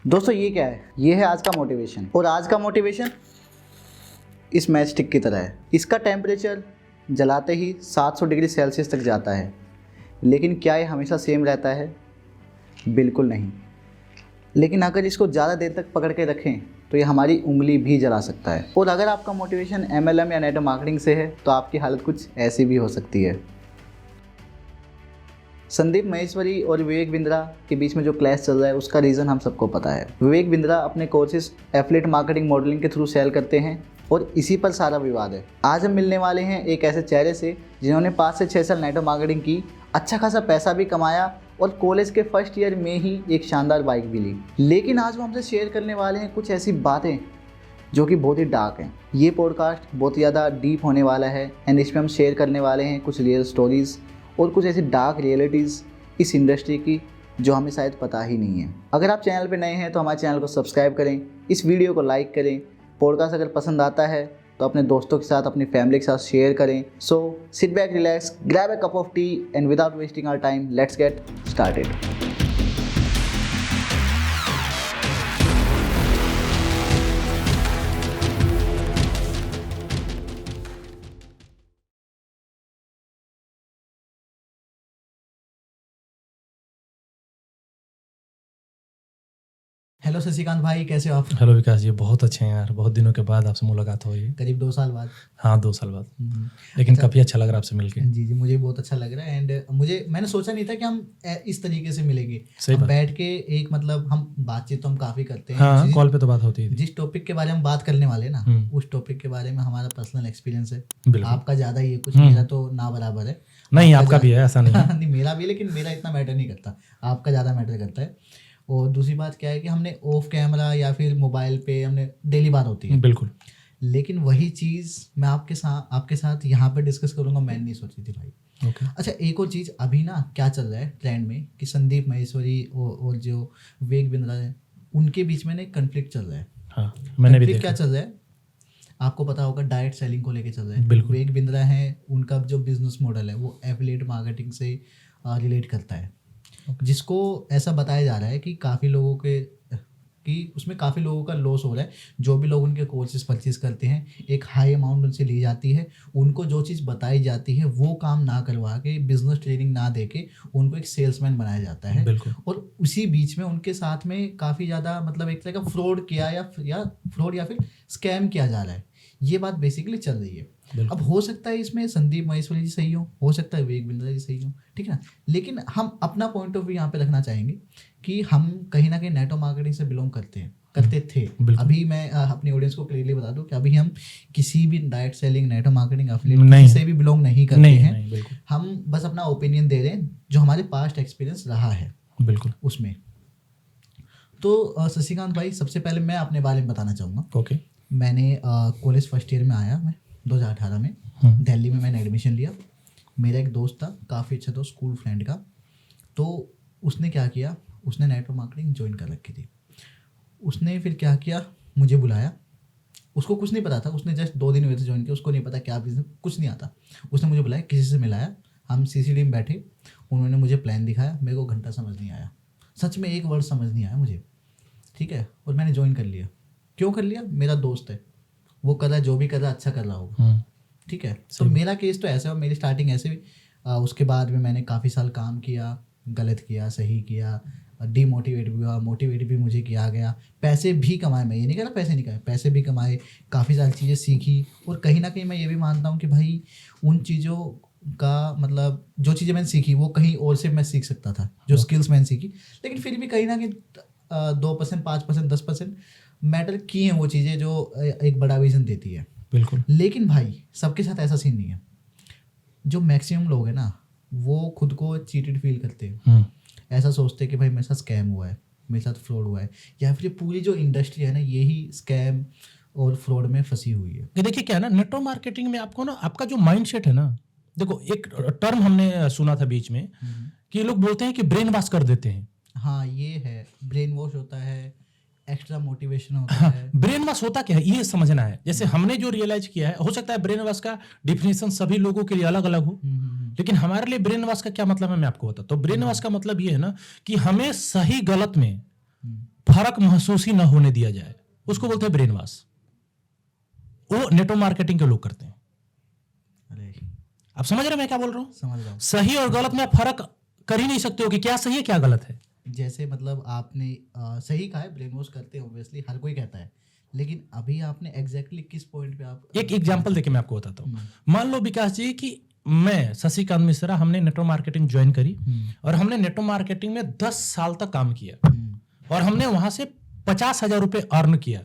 दोस्तों ये क्या है? ये है आज का मोटिवेशन। और आज का मोटिवेशन इस मैच स्टिक की तरह है। इसका टेम्परेचर जलाते ही 700 डिग्री सेल्सियस तक जाता है। लेकिन क्या ये हमेशा सेम रहता है? बिल्कुल नहीं। लेकिन अगर इसको ज़्यादा देर तक पकड़ के रखें तो ये हमारी उंगली भी जला सकता है। और अगर आपका मोटिवेशन MLM या नेटवर्क मार्केटिंग से है तो आपकी हालत कुछ ऐसी भी हो सकती है। संदीप महेश्वरी और विवेक बिंद्रा के बीच में जो क्लैश चल रहा है उसका रीज़न हम सबको पता है। विवेक बिंद्रा अपने कोर्सेज एफिलिएट मार्केटिंग मॉडलिंग के थ्रू सेल करते हैं और इसी पर सारा विवाद है। आज हम मिलने वाले हैं एक ऐसे चेहरे से जिन्होंने 5 से 6 साल नेटवर्क मार्केटिंग की, अच्छा खासा पैसा भी कमाया और कॉलेज के फर्स्ट ईयर में ही एक शानदार बाइक भी ली। लेकिन आज वो हमसे शेयर करने वाले हैं कुछ ऐसी बातें जो कि बहुत ही डार्क हैं। ये पॉडकास्ट बहुत ज़्यादा डीप होने वाला है एंड इसमें हम शेयर करने वाले हैं कुछ रियल स्टोरीज़ और कुछ ऐसी डार्क रियलिटीज़ इस इंडस्ट्री की जो हमें शायद पता ही नहीं है। अगर आप चैनल पे नए हैं तो हमारे चैनल को सब्सक्राइब करें, इस वीडियो को लाइक करें। पॉडकास्ट अगर पसंद आता है तो अपने दोस्तों के साथ, अपनी फैमिली के साथ शेयर करें। So sit back, relax, grab a cup of tea and without wasting our time let's get started. Hello Shashikant bhai, कैसे हो आप? हेलो विकास जी, बहुत अच्छे हैं यार। बहुत दिनों के बाद आपसे मुलाकात हो रही है। करीब 2 साल बाद। हाँ, 2 साल बाद। लेकिन काफ़ी अच्छा लग रहा है आपसे मिलके। जी जी, मुझे बहुत अच्छा लग रहा है। एंड मैंने सोचा नहीं था कि हम इस तरीके से मिलेंगे। सही बात। बैठ के एक मतलब हम बातचीत तो हम काफ़ी करते हैं। हाँ, कॉल पे तो बात होती है। जिस टॉपिक के बारे में बात करने वाले हैं ना, उस टॉपिक के बारे में हमारा पर्सनल एक्सपीरियंस है। बिल्कुल। आपका ज़्यादा ही है कुछ, मेरा तो ना बराबर है। नहीं, आपका भी है, ऐसा नहीं है। नहीं, मेरा भी, लेकिन मेरा इतना मैटर नहीं करता, आपका ज़्यादा मैटर करता है। और दूसरी बात क्या है कि हमने ऑफ कैमरा या फिर मोबाइल पे हमने डेली बात होती है। बिल्कुल। लेकिन वही चीज़ मैं आपके साथ यहाँ पे डिस्कस करूँगा, मैंने नहीं सोची थी भाई। ओके। अच्छा, एक और चीज़, अभी ना क्या चल रहा है ट्रेंड में कि संदीप महेश्वरी और जो विवेक बिंद्रा है उनके बीच में ना एक कन्फ्लिक्ट चल रहा है। हाँ, मैंने भी conflict देखा। क्या चल रहा है आपको पता होगा, डायरेक्ट सेलिंग को लेके चल रहा है। बिल्कुल। विवेक बिंद्रा है, उनका जो बिजनेस मॉडल है वो एफिलिएट मार्केटिंग से रिलेट करता है, जिसको ऐसा बताया जा रहा है कि उसमें काफ़ी लोगों का लॉस हो रहा है। जो भी लोग उनके कोर्सेज परचेज करते हैं, एक हाई अमाउंट उनसे ली जाती है, उनको जो चीज़ बताई जाती है वो काम ना करवा के, बिजनेस ट्रेनिंग ना दे के उनको एक सेल्समैन बनाया जाता है। बिल्कुल। और उसी बीच में उनके साथ में काफ़ी ज़्यादा मतलब एक तरह का फ्रॉड किया या फिर स्कैम किया जा रहा है। ये बात बेसिकली चल रही है। अब हो सकता है इसमें संदीप महेश्वरी जी सही हो सकता है विवेक बिंद्रा जी सही हो, ठीक है ना। लेकिन हम अपना पॉइंट ऑफ व्यू यहाँ पे रखना चाहेंगे कि हम कहीं ना कहीं नेटवर्क मार्केटिंग से बिलोंग करते थे। अभी मैं अपनी ऑडियंस को क्लियरली बता दूं कि अभी हम किसी भी direct selling, network marketing, affiliate से भी बिलोंग नहीं करते हैं। हम बस अपना ओपिनियन दे रहे हैं जो हमारे पास्ट एक्सपीरियंस रहा है। बिल्कुल। उसमें तो शशिकांत भाई, सबसे पहले मैं अपने बारे में बताना चाहूँगा। ओके। मैंने कॉलेज फर्स्ट ईयर में आया, मैं 2018 में दिल्ली में मैंने एडमिशन लिया। मेरा एक दोस्त था, काफ़ी अच्छा दोस्त, स्कूल फ्रेंड का। तो उसने क्या किया, उसने नेटवर्क मार्केटिंग ज्वाइन कर रखी थी। उसने फिर क्या किया, मुझे बुलाया। उसको कुछ नहीं पता था, उसने जस्ट 2 दिन हुए थे ज्वाइन किया, उसको नहीं पता क्या बिजनेस, कुछ नहीं आता। उसने मुझे बुलाया, किसी से मिलाया, हम CCD में बैठे, उन्होंने मुझे प्लान दिखाया। मेरे को घंटा समझ नहीं आया, सच में एक वर्ड समझ नहीं आया मुझे, ठीक है। और मैंने ज्वाइन कर लिया। क्यों कर लिया? मेरा दोस्त है, वो कर रहा है, जो भी कर रहा है अच्छा कर रहा होगा, ठीक है। तो मेरा केस तो ऐसा है, मेरी स्टार्टिंग ऐसे हुई। उसके बाद में मैंने काफ़ी साल काम किया, गलत किया, सही किया, डीमोटिवेट भी हुआ, मोटिवेट भी मुझे किया गया, पैसे भी कमाए। मैं ये नहीं कह रहा पैसे नहीं कमाए, पैसे भी कमाए, काफ़ी सारी चीज़ें सीखी। और कहीं ना कहीं मैं ये भी मानता हूँ कि भाई उन चीज़ों का मतलब जो चीज़ें मैंने सीखी वो कहीं और से मैं सीख सकता था, जो स्किल्स मैंने सीखी। लेकिन फिर भी कहीं ना कहीं 2%, 5%, 10% मैटर की हैं वो चीज़ें जो एक बड़ा विजन देती है। बिल्कुल। लेकिन भाई सबके साथ ऐसा सीन नहीं है। जो मैक्सिमम लोग हैं ना, वो खुद को चीटेड फील करते हैं, ऐसा सोचते हैं कि भाई मेरे साथ स्कैम हुआ है, मेरे साथ फ्रॉड हुआ है, या फिर पूरी जो इंडस्ट्री है ना यही स्कैम और फ्रॉड में फंसी हुई है। देखिए क्या है ना, नेटवर्क मार्केटिंग में आपको ना आपका जो माइंडसेट है ना, देखो एक टर्म हमने सुना था बीच में कि लोग बोलते हैं कि ब्रेन वॉश कर देते हैं। हाँ, ये है, ब्रेन वॉश होता है, एक्स्ट्रा मोटिवेशन होता है। ब्रेन वॉश होता क्या है ये समझना है। जैसे हमने जो रियलाइज किया है, हो सकता है ब्रेन वॉश का डिफिनेशन सभी लोगों के लिए अलग अलग हो, लेकिन हमारे लिए ब्रेन वॉश का क्या मतलब है मैं आपको बताता हूँ। ब्रेन वॉश का मतलब ये है ना कि हमें सही गलत में फर्क महसूस ही ना होने दिया जाए, उसको बोलते हैं ब्रेन वॉश। वो नेटवर्क मार्केटिंग के लोग करते हैं। अरे आप समझ रहे हो मैं क्या बोल रहा हूँ? समझ रहा हूँ। सही और गलत में आप फर्क कर ही नहीं सकते हो कि क्या सही है क्या गलत है। जैसे मतलब आपने सही कहा है, ब्रेन वॉश करते हैं ऑब्वियसली, हर कोई कहता है, लेकिन अभी आपने एग्जैक्टली किस पॉइंट पे आप एक एग्जांपल देके मैं आपको बताता हूँ। मान लो विकास जी कि मैं शशिकांत मिश्रा, हमने नेटवर्क मार्केटिंग ज्वाइन करी और हमने नेटवर्क मार्केटिंग में 10 साल तक काम किया और हमने वहां से 50,000 रुपए अर्न किया,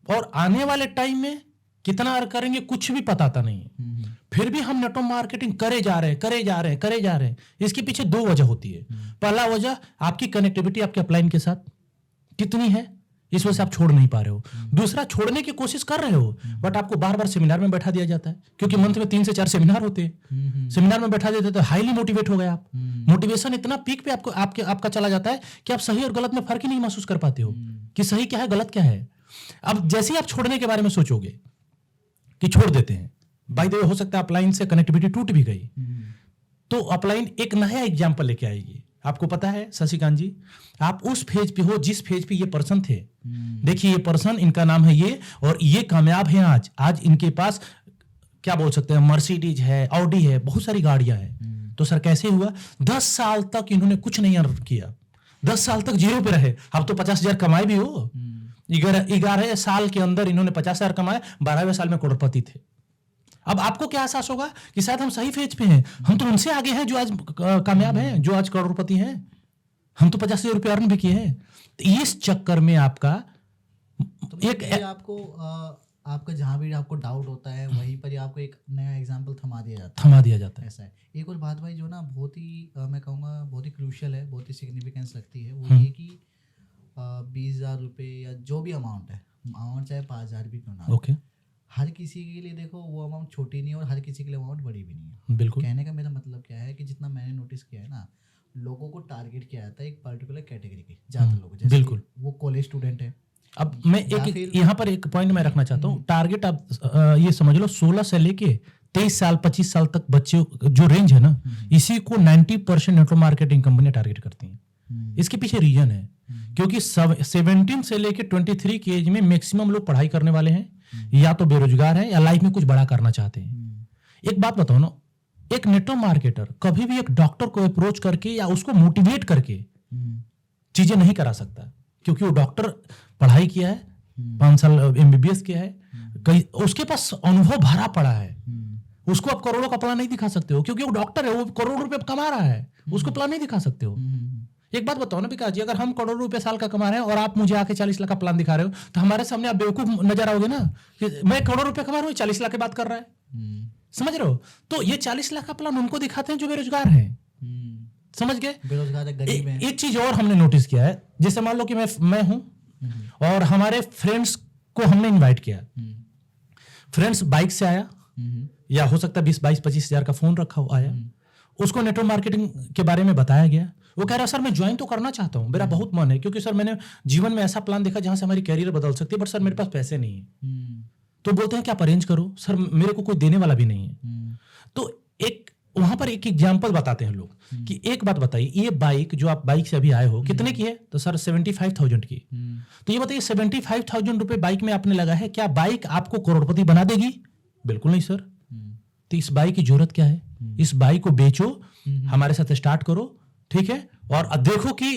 और आने वाले टाइम में कितना अर्न करेंगे कुछ भी पता था नहीं है। फिर भी हम नेटवर्क मार्केटिंग करे जा रहे हैं। इसके पीछे 2 वजह होती है। पहला वजह आपकी कनेक्टिविटी आपके अपलाइन के साथ कितनी है, इस वजह से आप छोड़ नहीं पा रहे हो। दूसरा, छोड़ने की कोशिश कर रहे हो बट आपको बार बार सेमिनार में बैठा दिया जाता है, क्योंकि मंथ में 3 से 4 सेमिनार होते हैं। सेमिनार में बैठा देते तो हाईली मोटिवेट हो गए आप। मोटिवेशन इतना पीक पे आपका चला जाता है कि आप सही और गलत में फर्क ही नहीं महसूस कर पाते हो कि सही क्या है गलत क्या है। अब जैसे ही आप छोड़ने के बारे में सोचोगे कि छोड़ देते हैं, बाय द वे हो सकता है अपलाइन से कनेक्टिविटी टूट भी गई, तो अपलाइन एक नया एग्जाम्पल लेके आएगी। आपको पता है शशिकांत जी, आप उस फेज पे हो जिस फेज पे ये पर्सन थे। देखिए ये पर्सन, इनका नाम है ये, और ये कामयाब है आज इनके पास क्या बोल सकते हैं, मर्सिडीज है, ऑडी है, बहुत सारी गाड़ियां हैं। तो सर कैसे हुआ? 10 साल तक इन्होंने कुछ नहीं अर्न किया, 10 साल तक जीरो पे रहे। अब तो 50,000 कमाए भी हो, 11 साल के अंदर इन्होंने 50,000 कमाए, 12वें साल में करोड़पति थे। अब आपको क्या एहसास होगा कि शायद हम सही फेज पे हैं, हम तो उनसे आगे हैं जो आज कामयाब हैं, जो आज करोड़पति हैं। हम तो 50,000 रुपये अर्न भी किए हैं। तो इस चक्कर में आपका तो एक आपको आपका जहां भी आपको डाउट होता है वहीं पर ही आपको एक नया एग्जांपल थमा दिया जाता है। ऐसा है। एक और बात भाई जो ना बहुत ही मैं कहूँगा बहुत ही क्रूशियल है, बहुत ही सिग्निफिकेंस रखती है, वो ये कि 20,000 रुपये या जो भी अमाउंट है, अमाउंट चाहे 5,000 भी क्यों ना, ओके, हर किसी के लिए देखो वो अमाउंट छोटी नहीं है और हर किसी के लिए अमाउंट बड़ी भी नहीं है। बिल्कुल। कहने का मेरा मतलब क्या है कि जितना मैंने नोटिस किया है ना, लोगों को टारगेट किया जाता है एक पर्टिकुलर कैटेगरी के, ज़्यादातर लोग, जैसे बिल्कुल। वो कॉलेज स्टूडेंट है। अब मैं एक यहाँ पर एक पॉइंट मैं रखना चाहता हूँ। टारगेट आप ये समझ लो 16 से लेके 23 साल 25 साल तक बच्चे जो रेंज है ना, इसी को 90% नेटवर्क मार्केटिंग कंपनियां टारगेट करती हैं। इसके पीछे रीजन है क्योंकि 17 से लेके 23 की एज में मैक्सिमम लोग पढ़ाई करने वाले हैं, या तो बेरोजगार हैं या लाइफ में कुछ बड़ा करना चाहते हैं। एक बात बताओ ना, एक नेटवर्क मार्केटर कभी भी एक डॉक्टर को अप्रोच करके या उसको मोटिवेट करके चीजें नहीं करा सकता, क्योंकि वो डॉक्टर पढ़ाई किया है, 5 साल MBBS किया है, कई उसके पास अनुभव भरा पड़ा है। उसको आप करोड़ों का प्लान नहीं दिखा सकते हो, क्योंकि वो डॉक्टर है, वो करोड़ रुपए कमा रहा है, उसको प्लान नहीं दिखा सकते हो। एक बात बताओ ना विकास जी, अगर हम करोड़ रुपए साल का कमा रहे हैं और आप मुझे आके 40 लाख का प्लान दिखा रहे हो, तो हमारे सामने आप बेवकूफ नजर आओगे ना कि मैं करोड़ रुपए कमा रहा हूँ, 40 लाख की बात कर रहा है। समझ रहे हो? तो ये 40 लाख का प्लान उनको दिखाते हैं जो बेरोजगार हैं। समझ गए? बेरोजगार गरीब हैं। एक चीज और हमने नोटिस किया है, जैसे मान लो कि मैं हूं और हमारे फ्रेंड्स को हमने इनवाइट किया, फ्रेंड्स बाइक से आया, या हो सकता है 20-22-25 हजार का फोन रखा हो आया, उसको नेटवर्क मार्केटिंग के बारे में बताया गया। वो कह रहा सर मैं ज्वाइन तो करना चाहता हूँ, मेरा बहुत मन है, क्योंकि सर मैंने जीवन में ऐसा प्लान देखा जहां से हमारी कैरियर बदल सकती है, बट सर मेरे पास पैसे नहीं है। तो बोलते हैं कि आप अरेंज करो। सर मेरे को कोई देने वाला भी नहीं है। तो एक वहां पर एक एग्जाम्पल बताते हैं लोग कि एक बात बताइए, ये बाइक जो आप बाइक से अभी आए हो कितने की है? तो सर 75,000 की। तो ये बताइए 75,000 रुपए बाइक में आपने लगा है, क्या बाइक आपको करोड़पति बना देगी? बिल्कुल नहीं सर। तो इस बाइक की जरूरत क्या है? इस बाइक को बेचो, हमारे साथ स्टार्ट करो, ठीक है, और देखो कि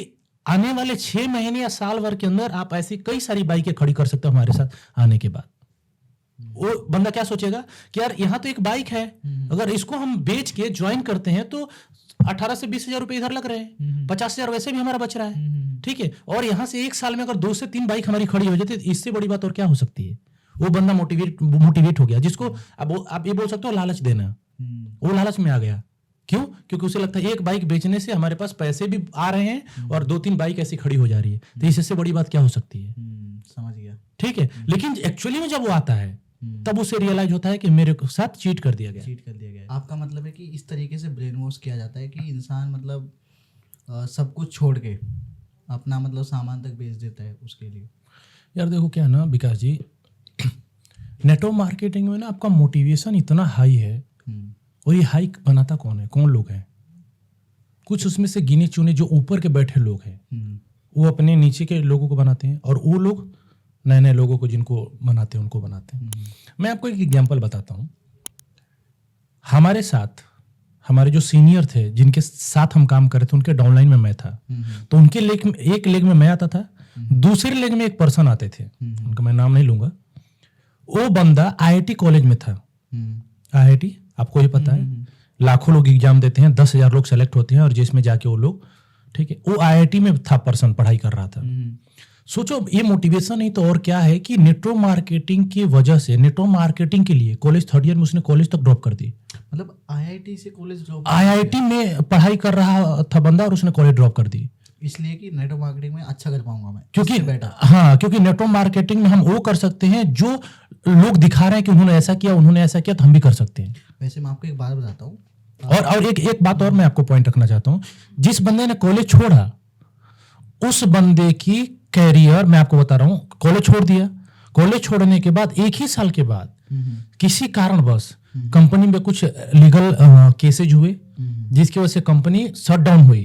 आने वाले 6 महीने या साल भर के अंदर आप ऐसी कई सारी बाइकें खड़ी कर सकते हो हमारे साथ आने के बाद। वो बंदा क्या सोचेगा कि यार यहाँ तो एक बाइक है, अगर इसको हम बेच के ज्वाइन करते हैं तो 18 से 20,000 रुपए इधर लग रहे हैं, 50,000 वैसे भी हमारा बच रहा है, ठीक है, और यहाँ से 1 साल में अगर 2 से 3 बाइक हमारी खड़ी हो जाती है, इससे बड़ी बात और क्या हो सकती है? वो बंदा मोटिवेट हो गया, जिसको अब आप ये बोल सकते हो लालच देना, वो लालच में आ गया। क्यों? क्योंकि उसे लगता है एक बाइक बेचने से हमारे पास पैसे भी आ रहे हैं और 2-3 बाइक ऐसी खड़ी हो जा रही है, तो इससे बड़ी बात क्या हो सकती है? समझ गया। ठीक है, लेकिन एक्चुअली में जब वो आता है तब उसे रियलाइज होता है कि मेरे साथ चीट कर दिया गया। आपका मतलब है कि इस तरीके से ब्रेन वॉश किया जाता है कि इंसान मतलब सब कुछ छोड़ के अपना मतलब सामान तक बेच देता है उसके लिए। यार देखो क्या ना विकास जी, नेटवर्क मार्केटिंग में ना आपका मोटिवेशन इतना हाई है, और ये हाई बनाता कौन है? कौन लोग हैं? कुछ उसमें से गिने चुने जो ऊपर के बैठे लोग हैं, वो अपने नीचे के लोगों को बनाते हैं और वो लोग नए नए लोगों को जिनको बनाते हैं उनको बनाते हैं। मैं आपको एक एग्जांपल बताता हूँ। हमारे साथ हमारे जो सीनियर थे जिनके साथ हम काम कर रहे थे उनके डाउनलाइन में मैं था। तो उनके एक लेग में मैं आता था, दूसरे लेग में एक पर्सन आते थे, उनका मैं नाम नहीं लूंगा। वो बंदा IIT कॉलेज में था। IIT आपको ये पता है, लाखों लोग एग्जाम देते हैं, 10,000 लोग सेलेक्ट होते हैं और जिसमें जाके वो लोग, ठीक है, वो IIT में था पर्सन, पढ़ाई कर रहा था। सोचो ये मोटिवेशन नहीं तो और क्या है कि नेटवर्क मार्केटिंग की वजह से, नेटवर्क मार्केटिंग के लिए कॉलेज 3rd ईयर में उसने कॉलेज तक ड्रॉप कर दी। मतलब IIT से कॉलेज ड्रॉप, IIT में पढ़ाई कर रहा था बंदा और उसने कॉलेज ड्रॉप कर दी, इसलिए कि नेटवर्क मार्केटिंग में अच्छा कर पाऊंगा मैं, क्योंकि बेटा। हाँ, क्योंकि नेटवर्क मार्केटिंग में हम वो कर सकते हैं जो लोग दिखा रहे हैं कि उन्होंने ऐसा किया, उन्होंने ऐसा किया, तो हम भी कर सकते हैं। वैसे मैं आपको एक बात बताता हूँ, और एक बात और मैं आपको पॉइंट रखना चाहता हूँ। जिस बंदे ने कॉलेज छोड़ा उस बंदे की कैरियर, मैं आपको बता रहा हूँ, कॉलेज छोड़ दिया, कॉलेज छोड़ने के बाद 1 ही साल के बाद किसी कारणवश कंपनी में कुछ लीगल केसेज हुए जिसकी वजह से कंपनी शट डाउन हुई।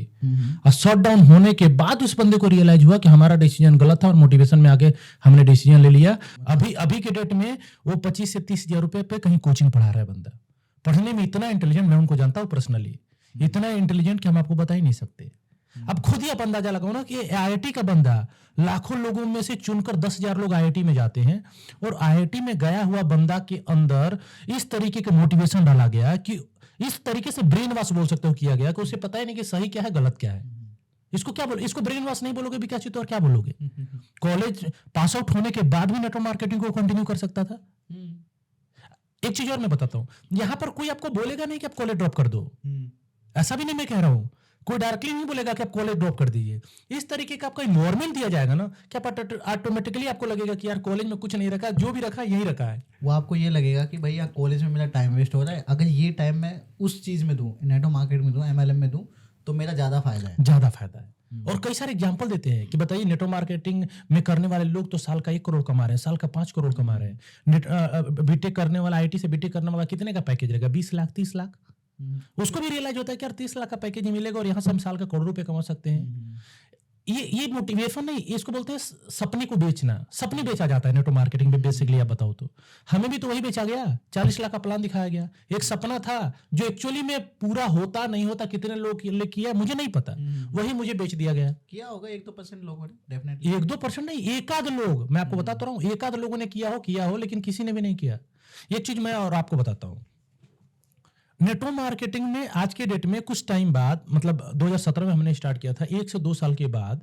और शट डाउन होने के बाद उस बंदे को रियलाइज हुआ कि हमारा डिसीजन गलत था और मोटिवेशन में आके हमने डिसीजन ले लिया। अभी के डेट में वो 25 से 30 हजार रुपए पे कहीं कोचिंग पढ़ा रहा है बंदा। पढ़ने में इतना इंटेलिजेंट, मैं उनको जानता हूँ पर्सनली, इतना इंटेलिजेंट कि हम आपको बता ही नहीं सकते। अब खुद ही आप अंदाजा लगाओ ना कि IIT का बंदा, लाखों लोगों में से चुनकर 10,000 लोग IIT में जाते हैं और IIT में गया हुआ बंदा के अंदर इस तरीके का मोटिवेशन डाला गया कि इस तरीके से ब्रेन वॉश बोल सकते हो किया गया कि उसे पता ही नहीं कि सही क्या है गलत क्या है। इसको क्या बोलो, इसको ब्रेन वॉश नहीं बोलोगे विकास जी तो और क्या बोलोगे? कॉलेज पास आउट होने के बाद भी नेटवर्क मार्केटिंग को कंटिन्यू कर सकता था। एक चीज और मैं बताता हूं, यहां पर कोई आपको बोलेगा नहीं कि आप कॉलेज ड्रॉप कर दो, ऐसा भी नहीं मैं कह रहा हूं, कोई डायरेक्टली नहीं बोलेगा कि आप कॉलेज ड्रॉप कर दीजिए। इस तरीके का आपका इन्वायरमेंट दिया जाएगा ना कि ऑटोमेटिकली आपको लगेगा कि यार कॉलेज में कुछ नहीं रखा, जो भी रखा यही रखा है। वो आपको ये लगेगा कि भाई यार कॉलेज में मेरा टाइम वेस्ट हो रहा है, अगर ये टाइम मैं उस चीज में दूं, नेटवर्क मार्केट में दूं, MLM में दूं, तो मेरा ज्यादा फायदा है, ज्यादा फायदा है। और कई सारे एग्जांपल देते हैं कि बताइए नेटवर्क मार्केटिंग में करने वाले लोग तो साल का 1 करोड़ कमा रहे हैं, साल का 5 करोड़ कमा रहे हैं। बीटेक करने वाला, IIT से बीटेक करने वाला कितने का पैकेज रहेगा? 20 लाख, 30 लाख। उसको भी रियलाइज होता है कि यार 30 लाख का पैकेज मिलेगा और यहाँ से हम साल का करोड़ रुपए कमा सकते हैं। ये मोटिवेशन नहीं, इसको बोलते हैं सपने को बेचना। सपने बेचा जाता है नेटवर्क मार्केटिंग में बेसिकली, आप बताओ तो। हमें भी तो वही बेचा गया, 40 लाख का प्लान दिखाया गया, एक सपना था जो एक्चुअली में पूरा होता नहीं होता, कितने लोग किया मुझे नहीं पता, वही मुझे बेच दिया गया। किया होगा 1-2% लोगों ने, डेफिनेटली 1-2% नहीं, एकाध लोग, मैं आपको बताता रहा हूँ, एकाध लोगों ने किया हो, लेकिन किसी ने भी नहीं किया। एक चीज मैं और आपको बताता हूँ, नेटवर्क मार्केटिंग में आज के डेट में कुछ टाइम बाद, मतलब 2017 में हमने स्टार्ट किया था, 1 से 2 साल के बाद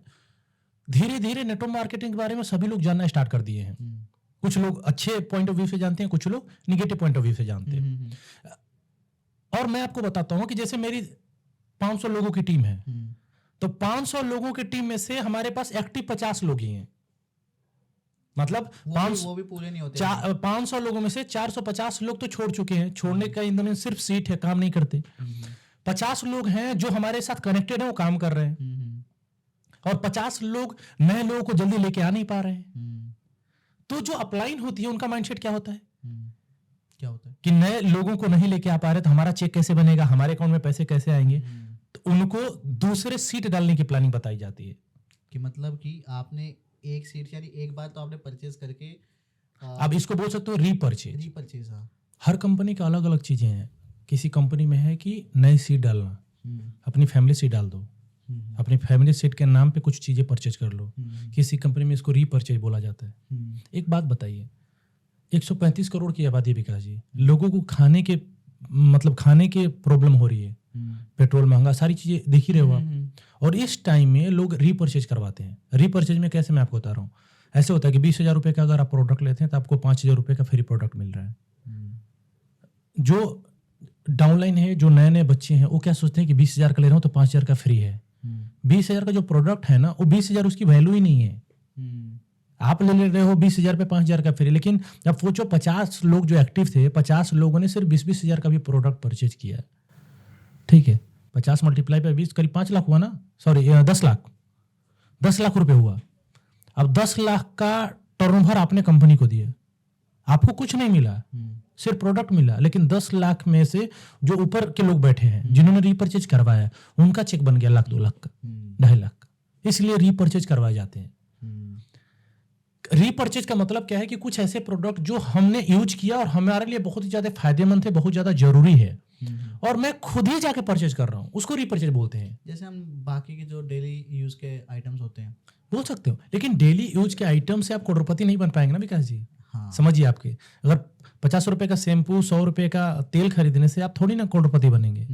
धीरे धीरे नेटवर्क मार्केटिंग के बारे में सभी लोग जानना स्टार्ट कर दिए हैं। कुछ लोग अच्छे पॉइंट ऑफ व्यू से जानते हैं, कुछ लोग निगेटिव पॉइंट ऑफ व्यू से जानते हैं। और मैं आपको बताता हूं कि जैसे मेरी 500 लोगों की टीम है, तो 500 लोगों की टीम में से हमारे पास एक्टिव 50 लोग ही हैं। मतलब वो भी पूरे नहीं होते। 500 लोगों में से 450 लोग तो छोड़ चुके हैं, छोड़ने का इन सिर्फ सीट है, काम नहीं करते। 50 लोग हैं जो हमारे साथ कनेक्टेड है, वो काम कर रहे हैं, और 50 लोग नए लोगों को जल्दी लेके आ नहीं पा रहे हैं। तो जो अपलाइन होती है उनका माइंडसेट क्या होता है? क्या होता है कि नए लोगों को नहीं लेके आ पा रहे तो हमारा चेक कैसे बनेगा, हमारे अकाउंट में पैसे कैसे आएंगे। तो उनको दूसरे सीट डालने की प्लानिंग बताई जाती है कि मतलब कि आपने एक सीट, यानी एक बार तो आपने परचेज करके, अब इसको बोल सकते हो रीपरचेज। हर कंपनी का अलग अलग चीजें हैं। किसी कंपनी में है कि नई सीट डालना, अपनी फैमिली सीट डाल दो, अपनी फैमिली सीट के नाम पे कुछ चीजें परचेज कर लो। किसी कंपनी में इसको रीपरचेज बोला जाता है। एक बात बताइए, 135 करोड़ की आबादी विकास जी, लोगों को खाने के प्रॉब्लम हो रही है, पेट्रोल महंगा, सारी चीजें देख ही रहे हो आप। और इस टाइम में लोग रीपरचेज करवाते हैं। रीपरचेज में कैसे, मैं आपको बता रहा हूँ। ऐसे होता है कि 20,000 रुपये का अगर आप प्रोडक्ट लेते हैं तो आपको 5,000 रुपये का फ्री प्रोडक्ट मिल रहा है। जो डाउनलाइन है, जो नए नए बच्चे हैं, वो क्या सोचते हैं कि 20,000 का ले रहा हूँ तो 5,000 का फ्री है। 20,000 का जो प्रोडक्ट है ना, वो 20,000 उसकी वैल्यू ही नहीं है। आप ले रहे हो 20,000 पे 5,000 का फ्री, लेकिन जब सोचो 50 लोग जो एक्टिव थे, 50 लोगों ने सिर्फ 20,000 का भी प्रोडक्ट परचेज किया। ठीक है, 50 मल्टीप्लाई पे 20 करीब 5 लाख हुआ ना, सॉरी 10 लाख रुपए हुआ। अब 10 लाख का टर्नओवर आपने कंपनी को दिया, आपको कुछ नहीं मिला, सिर्फ प्रोडक्ट मिला। लेकिन 10 लाख में से जो ऊपर के लोग बैठे हैं, जिन्होंने रीपरचेज करवाया, उनका चेक बन गया 1 लाख, 2 लाख का, 2.5 लाख का। इसलिए रीपर्चेज करवाए जाते हैं। हम्म, रीपर्चेज का मतलब क्या है कि कुछ ऐसे प्रोडक्ट जो हमने यूज किया और हमारे लिए बहुत ही ज्यादा फायदेमंद थे, बहुत ज्यादा जरूरी है, और मैं खुद ही जाके परचेज कर रहा हूँ, उसको रीपर्चेज बोलते हैं। जैसे हम बाकी के जो डेली यूज के आइटम्स होते हैं, बोल सकते हो, लेकिन डेली यूज के आइटम से आप करोड़पति नहीं बन पाएंगे ना विकास जी। हाँ, समझिए, आपके अगर 50 रुपए का शैम्पू, 100 रुपए का तेल खरीदने से आप थोड़ी ना करोड़पति बनेंगे।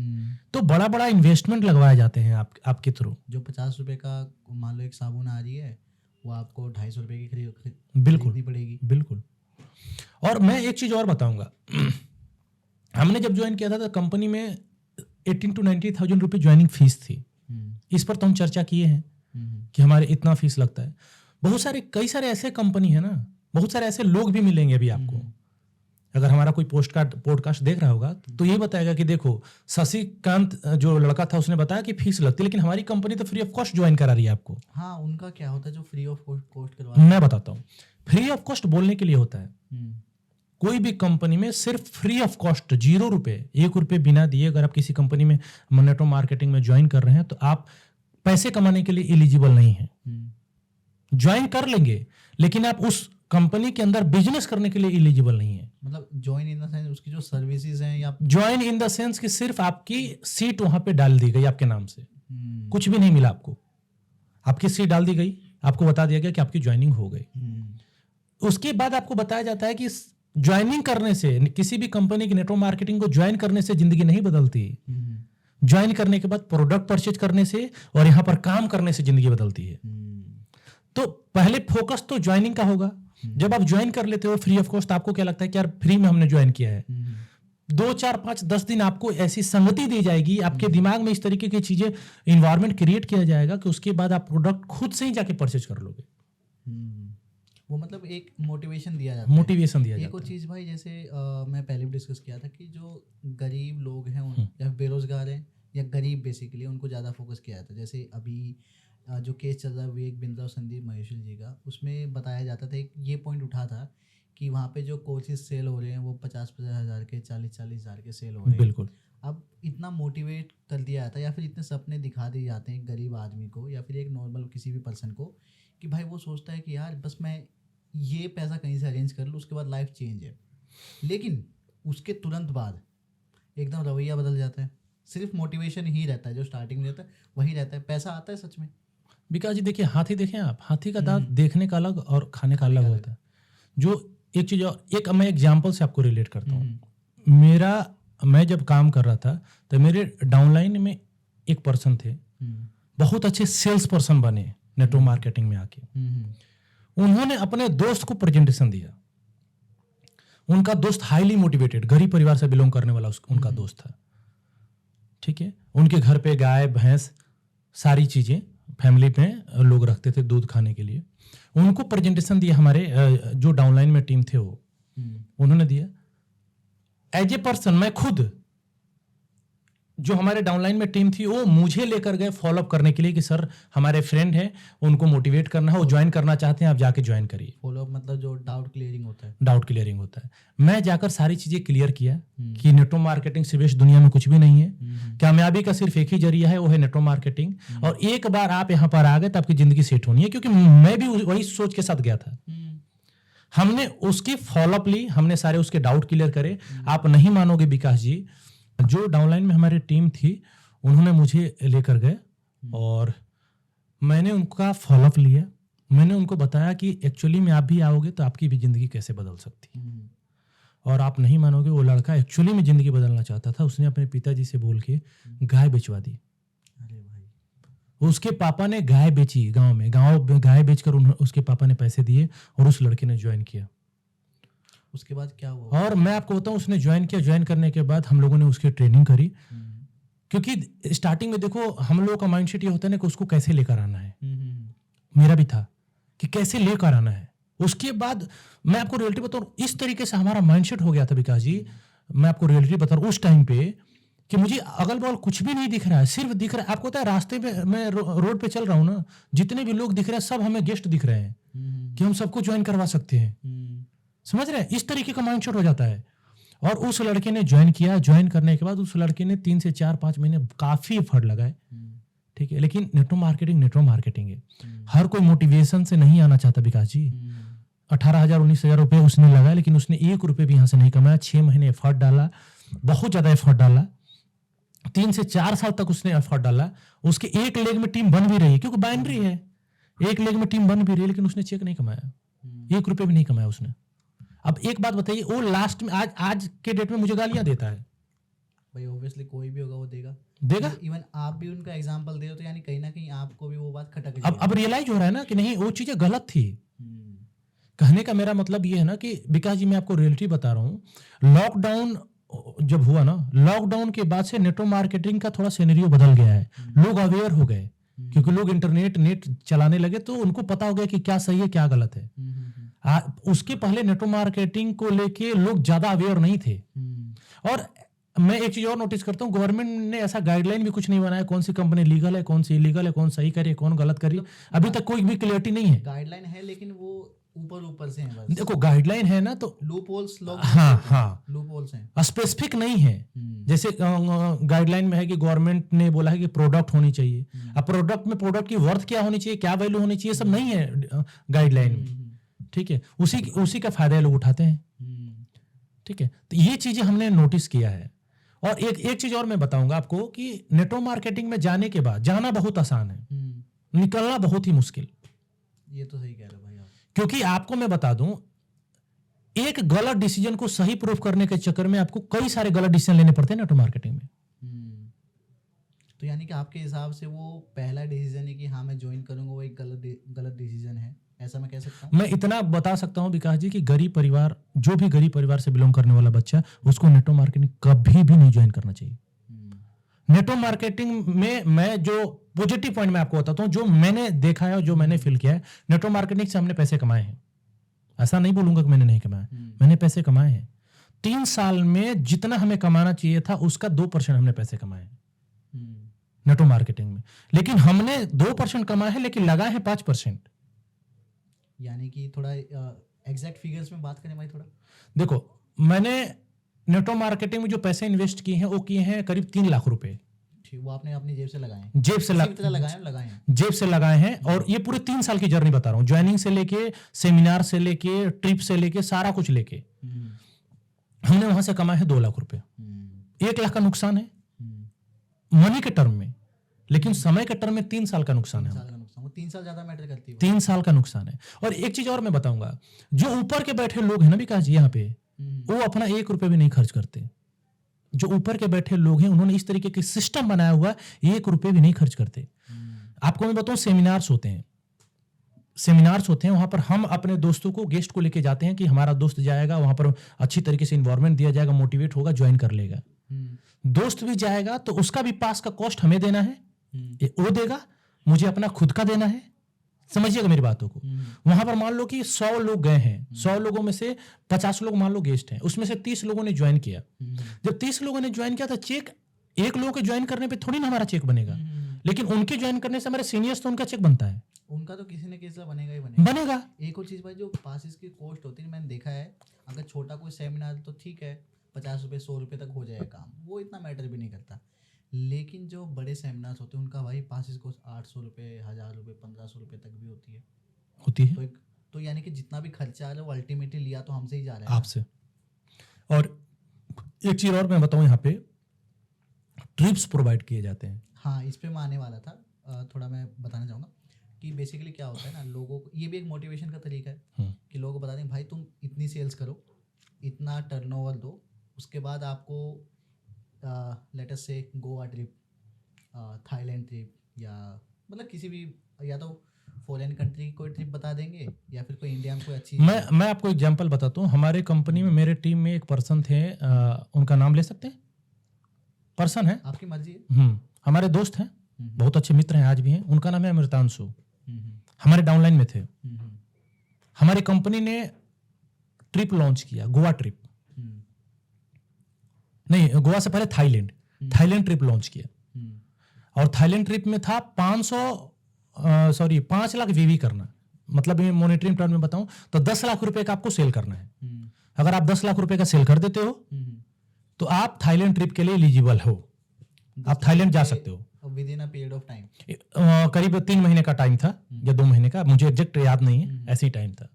तो बड़ा बड़ा इन्वेस्टमेंट लगवाए जाते हैं आपके थ्रू। जो 50 रुपए का मान लो एक साबुन आ रही है, वो आपको 250 रुपए की बिल्कुल खरीदनी पड़ेगी। बिल्कुल। और मैं एक चीज और बताऊंगा, हमने जब ज्वाइन किया था तो कंपनी में 18 to 90,000 रुपये ज्वाइनिंग फीस थी। इस पर तो हम चर्चा किए हैं कि हमारे इतना फीस लगता है। कई सारे ऐसे कंपनी है ना, बहुत सारे ऐसे लोग भी मिलेंगे अभी आपको। अगर हमारा कोई पॉडकास्ट देख रहा होगा तो ये बताएगा कि देखो, शशिकांत जो लड़का था उसने बताया कि फीस लगती है, लेकिन हमारी कंपनी तो फ्री ऑफ कॉस्ट ज्वाइन करा रही है आपको। हाँ, उनका क्या होता है जो फ्री ऑफ कॉस्ट करवा? मैं बताता हूँ। फ्री ऑफ कॉस्ट बोलने के लिए होता है, कोई भी कंपनी में सिर्फ फ्री ऑफ कॉस्ट 0 रुपए, 1 रुपए बिना दिए अगर आप किसी कंपनी में नेटवर्क मार्केटिंग में ज्वाइन कर रहे हैं तो आप पैसे कमाने के लिए एलिजिबल नहीं है। ज्वाइन कर लेंगे लेकिन आप उस कंपनी के अंदर बिजनेस करने के लिए एलिजिबल नहीं है। मतलब ज्वाइन इन द सेंस उसकी जो सर्विसेज हैं, या ज्वाइन इन द सेंस कि सिर्फ आपकी सीट वहां पे डाल दी गई आपके नाम से, कुछ भी नहीं मिला आपको। आपकी सीट डाल दी गई, आपको बता दिया गया कि आपकी ज्वाइनिंग हो गई। उसके बाद आपको बताया जाता है कि ज्वाइनिंग करने से, किसी भी कंपनी की नेटवर्क मार्केटिंग को ज्वाइन करने से जिंदगी नहीं बदलती। ज्वाइन करने के बाद प्रोडक्ट परचेज करने से और यहां पर काम करने से जिंदगी बदलती है। तो पहले फोकस तो ज्वाइनिंग का होगा। जब आप ज्वाइन कर लेते हो फ्री ऑफ कॉस्ट, आपको क्या लगता है कि यार फ्री में हमने ज्वाइन किया है। 2, 4, 5, 10 दिन आपको ऐसी संगति दी जाएगी, आपके दिमाग में इस तरीके की चीजें, इन्वायरमेंट क्रिएट किया जाएगा कि उसके बाद आप प्रोडक्ट खुद से ही जाके परचेज कर लोगे। वो मतलब एक मोटिवेशन दिया जाता है। मोटिवेशन दिया जाता है। एक और चीज़ भाई, जैसे मैं पहले भी डिस्कस किया था कि जो गरीब लोग हैं या बेरोजगार हैं या गरीब बेसिकली, उनको ज़्यादा फोकस किया जाता है। जैसे अभी जो केस चल रहा है विवेक बिंद्रा और संदीप महेश्वरी जी का, उसमें बताया जाता था, एक ये पॉइंट उठा था कि वहाँ पे जो कोर्सेज सेल हो रहे हैं वो 50-50 हज़ार के, 40-40 हज़ार के सेल हो रहे हैं। बिल्कुल। अब इतना मोटिवेट कर दिया जाता है या फिर इतने सपने दिखा दिए जाते हैं एक गरीब आदमी को या फिर एक नॉर्मल किसी भी पर्सन को, कि भाई वो सोचता है कि यार बस मैं ये पैसा कहीं से अरेंज कर लूँ, उसके बाद लाइफ चेंज है। लेकिन उसके तुरंत बाद एकदम रवैया बदल जाता है। सिर्फ मोटिवेशन ही रहता है, जो स्टार्टिंग में रहता है वही रहता है, पैसा आता है सच में। विकास जी देखिए, हाथी देखें आप, हाथी का दांत देखने का अलग और खाने का अलग होता है। जो एक चीज, एक मैं एग्जांपल से आपको रिलेट करता हूँ। मैं जब काम कर रहा था तो मेरे डाउनलाइन में एक पर्सन थे, बहुत अच्छे सेल्स पर्सन बने नेटवर्क मार्केटिंग में आके। उन्होंने अपने दोस्त को प्रेजेंटेशन दिया। उनका दोस्त हाईली मोटिवेटेड, गरीब परिवार से बिलोंग करने वाला उनका दोस्त था। ठीक है, उनके घर पे गाय भैंस सारी चीजें फैमिली में लोग रखते थे दूध खाने के लिए। उनको प्रेजेंटेशन दिया, हमारे जो डाउनलाइन में टीम थे वो उन्होंने दिया। एज ए पर्सन मैं खुद, जो हमारे डाउनलाइन में टीम थी वो मुझे लेकर गए फॉलोअप करने के लिए कि सर हमारे फ्रेंड हैं, उनको मोटिवेट करना है, वो ज्वाइन करना चाहते हैं, आप जाके ज्वाइन करिए। फॉलोअप मतलब जो डाउट क्लियरिंग होता है। डाउट क्लियरिंग होता है। मैं जाकर सारी चीजें क्लियर किया कि नेटवर्क मार्केटिंग से बेस्ट दुनिया में कुछ भी नहीं है। कामयाबी का सिर्फ एक ही जरिया है, वो है नेटवर्क मार्केटिंग। और एक बार आप यहाँ पर आ गए तो आपकी जिंदगी सेट होनी है, क्योंकि मैं भी वही सोच के साथ गया था। हमने उसकी फॉलोअप ली, हमने सारे उसके डाउट क्लियर करे। आप नहीं मानोगे विकास जी, जो डाउनलाइन में हमारी टीम थी उन्होंने मुझे लेकर गए और मैंने उनका फॉलोअप लिया। मैंने उनको बताया कि एक्चुअली में आप भी आओगे तो आपकी भी ज़िंदगी कैसे बदल सकती है। और आप नहीं मानोगे, वो लड़का एक्चुअली में ज़िंदगी बदलना चाहता था। उसने अपने पिताजी से बोल के गाय बेचवा दी। अरे भाई, उसके पापा ने गाय बेची गाँव में, गाय बेचकर उसके पापा ने पैसे दिए और उस लड़के ने ज्वाइन किया। उसके बाद क्या हुआ? और मैं आपको बताऊं, उसने ज्वाइन किया। ज्वाइन करने के बाद हम लोगों ने उसकी ट्रेनिंग करी, क्योंकि स्टार्टिंग में देखो हम लोगों का माइंडसेट ये होता है ना कि उसको कैसे लेकर आना है। मेरा भी था कि कैसे लेकर आना है। उसके बाद मैं आपको रियलिटी बताऊं, इस तरीके से हमारा माइंडसेट हो गया था विकास जी। मैं आपको रियलिटी बता रहा हूं उस टाइम पे कि मुझे अगल बगल कुछ भी नहीं दिख रहा है, सिर्फ दिख रहा है। आपको पता है, रास्ते पे मैं रोड पे चल रहा हूँ ना, जितने भी लोग दिख रहे हैं सब हमें गेस्ट दिख रहे हैं कि हम सबको ज्वाइन करवा सकते हैं। समझ रहे हैं? इस तरीके का माइंडसेट हो जाता है। और उस लड़के ने ज्वाइन किया। ज्वाइन करने के बाद उस लड़के ने 3 से 4-5 महीने काफी एफर्ट लगाए। ठीक है, लेकिन नेटवर्क मार्केटिंग है। हर कोई मोटिवेशन से नहीं आना चाहता विकास जी। 18,000 19,000 रुपये उसने लगाया, लेकिन उसने 1 रुपये भी यहाँ से नहीं कमाया। 6 महीने एफर्ट डाला, बहुत ज्यादा एफर्ट डाला, 3 से 4 साल तक उसने एफर्ट डाला। उसके एक लेग में टीम बन भी रही है, क्योंकि बाइनरी है, एक लेग में टीम बन भी रही है, लेकिन उसने चेक नहीं कमाया, 1 रुपये भी नहीं कमाया उसने। अब एक बात बताइए, वो लास्ट में आज के डेट में मुझे गालियां देता है भाई। ऑब्वियसली कोई भी होगा वो देगा। इवन आप भी उनका एग्जांपल दे रहे हो, तो यानी कहीं ना कहीं आपको भी वो बात खटक अब रियलाइज हो रहा है ना कि नहीं, वो चीजें गलत थी। कहने का मेरा मतलब ये है ना कि विकास जी, मैं आपको रियलिटी बता रहा हूँ। लॉकडाउन जब हुआ ना, लॉकडाउन के बाद से नेटवर्क मार्केटिंग का थोड़ा सिनेरियो बदल गया है। लोग अवेयर हो गए, क्योंकि लोग नेट चलाने लगे, तो उनको पता हो गया कि क्या सही है क्या गलत है। उसके पहले नेटवर्क मार्केटिंग को लेके लोग ज्यादा अवेयर नहीं थे। और मैं एक चीज और नोटिस करता हूँ, गवर्नमेंट ने ऐसा गाइडलाइन भी कुछ नहीं बनाया, कौन सी कंपनी लीगल है, कौन सी इलीगल है, कौन सही करी, कौन गलत करी, अभी तक कोई भी क्लियरिटी नहीं है। गाइडलाइन है, लेकिन वो ऊपर से है बस। देखो, गाइडलाइन है ना, तो लूपहोल्स लोग, हाँ लूपहोल्स हैं, स्पेसिफिक नहीं है। जैसे गाइडलाइन में है कि गवर्नमेंट ने बोला है कि प्रोडक्ट होनी चाहिए। अब प्रोडक्ट में प्रोडक्ट की वर्थ क्या होनी चाहिए, क्या वैल्यू होनी चाहिए, सब नहीं है गाइडलाइन में। ठीक है, उसी का फायदा लोग उठाते हैं। ठीक है, तो ये चीजें हमने नोटिस किया है। और एक चीज और मैं बताऊंगा आपको कि नेटवर्क मार्केटिंग में जाने के बाद जाना बहुत आसान है, निकलना बहुत ही मुश्किल। ये तो सही कह रहे हो भाई आप। क्योंकि आपको मैं बता दूं, एक गलत डिसीजन को सही प्रूफ करने के चक्कर में आपको कई सारे गलत डिसीजन लेने पड़ते हैं नेटवर्क मार्केटिंग में। तो यानी कि आपके हिसाब से वो पहला डिसीजन है कि हाँ मैं ज्वाइन करूंगा, वो एक गलत डिसीजन है, ऐसा मैं कह सकता हूँ? मैं इतना बता सकता हूं विकास जी कि गरीब परिवार, जो भी गरीब परिवार से बिलोंग करने वाला बच्चा, उसको नेटवर्क मार्केटिंग कभी भी नहीं ज्वाइन करना चाहिए। नेटवर्क मार्केटिंग में मैं जो पॉजिटिव पॉइंट मैं आपको बताता हूं, जो मैंने देखा है और जो मैंने फील किया है, नेटवर्क मार्केटिंग से हमने पैसे कमाए हैं। ऐसा नहीं बोलूंगा कि मैंने नहीं कमाया, मैंने पैसे कमाए हैं। 3 साल में जितना हमें कमाना चाहिए था उसका 2% हमने पैसे कमाए हैं नेटवर्क मार्केटिंग में। लेकिन हमने 2% कमाए हैं, लेकिन लगाए हैं 5%। यानी कि थोड़ा एग्जैक्ट फिगर्स में बात करें भाई थोड़ा। देखो, मैंने नेटवर्क मार्केटिंग में जो पैसे इन्वेस्ट किए हैं वो किए हैं करीब 3 लाख रुपए। ठीक, वो आपने अपनी जेब से लगाए हैं? जेब से लगाए हैं। और ये पूरे 3 साल की जर्नी बता रहा हूँ, ज्वाइनिंग से लेके, सेमिनार से लेके, ट्रिप से लेके, सारा कुछ लेके हमने वहां से कमाए हैं 2 लाख रुपए। 1 लाख का नुकसान है मनी के टर्म में, लेकिन समय के टर्म में 3 साल का नुकसान है। 3 साल ज्यादा मैटर करती है। 3 साल का नुकसान है। और एक चीज और मैं बताऊंगा, जो ऊपर के बैठे लोग हैं ना विकास जी, यहाँ पे वो अपना 1 रुपये भी नहीं खर्च करते। जो ऊपर के बैठे लोग हैं, उन्होंने इस तरीके के सिस्टम बनाया हुआ, 1 रुपये भी नहीं खर्च करते। आपको मैं बताऊं, सेमिनार्स होते हैं, वहां पर हम अपने दोस्तों को, गेस्ट को लेके जाते हैं कि हमारा दोस्त जाएगा, वहां पर अच्छी तरीके से इन्वायरमेंट दिया जाएगा, मोटिवेट होगा, ज्वाइन कर लेगा। दोस्त भी जाएगा तो उसका भी पास का कॉस्ट हमें देना है, वो देगा, मुझे अपना खुद का देना है। समझिएगा मेरी बातों को। वहां पर मान लो कि 100 लोग गए हैं, 100 लोगों में से 50 लोग मान लो गेस्ट हैं, उसमें से 30 लोगों ने ज्वाइन किया। जब 30 लोगों ने ज्वाइन किया तो चेक 1 लोगों के ज्वाइन करने पे थोड़ी ना हमारा चेक बनेगा, लेकिन उनके ज्वाइन करने से हमारे सीनियर्स तो उनका चेक बनता है। उनका तो किसी न किसी बनेगा ही बनेगा। एक और चीज भाई, जो पासिस की कॉस्ट होती है, मैंने देखा है, अगर छोटा कोई सेमिनार तो ठीक है, 50 रुपये 100 रुपये तक हो जाएगा काम, वो इतना मैटर भी नहीं करता। लेकिन जो बड़े सेमिनार्स होते हैं उनका भाई पासिस कॉस्ट 800 रुपये, 1000 रुपये, 1500 रुपये तक भी होती है। तो यानी कि जितना भी खर्चा आ रहा है वो अल्टीमेटली लिया तो हमसे ही जा रहा है, आपसे। और एक चीज और मैं बताऊं, यहाँ पे ट्रिप्स प्रोवाइड किए जाते हैं। हाँ, इस पे मैं आने वाला था। थोड़ा मैं बताना चाहूँगा कि बेसिकली क्या होता है ना, लोगों को ये भी एक मोटिवेशन का तरीका है कि लोगों को बता दें भाई तुम इतनी सेल्स करो, इतना टर्नओवर दो, उसके बाद आपको लेट अस से गोवा ट्रिप, थाईलैंड ट्रिप, या मतलब किसी भी, या तो फॉरेन कंट्री की कोई ट्रिप बता देंगे, या फिर कोई इंडिया में कोई अच्छी। मैं आपको एग्जांपल बताता हूँ। हमारे कंपनी में, मेरे टीम में एक पर्सन थे, उनका नाम ले सकते हैं? पर्सन है, आपकी मर्जी है। हमारे दोस्त हैं, बहुत अच्छे मित्र हैं, आज भी हैं। उनका नाम है अमृतांशु। हमारे डाउनलाइन में थे। हमारी कंपनी ने ट्रिप लॉन्च किया, गोवा ट्रिप नहीं, गोवा से पहले थाईलैंड ट्रिप लॉन्च किया। और थाईलैंड ट्रिप में था 5 लाख वीवी करना, मतलब मॉनेटरी टर्म में बताऊं तो 10 लाख रुपए का आपको सेल करना है। अगर आप 10 लाख रुपए का सेल कर देते हो तो आप थाईलैंड ट्रिप के लिए एलिजिबल हो, आप थाईलैंड जा सकते हो। With in a period of time? करीब 3 महीने का टाइम था या 2 महीने का, मुझे एग्जैक्ट याद नहीं है, ऐसे ही टाइम था।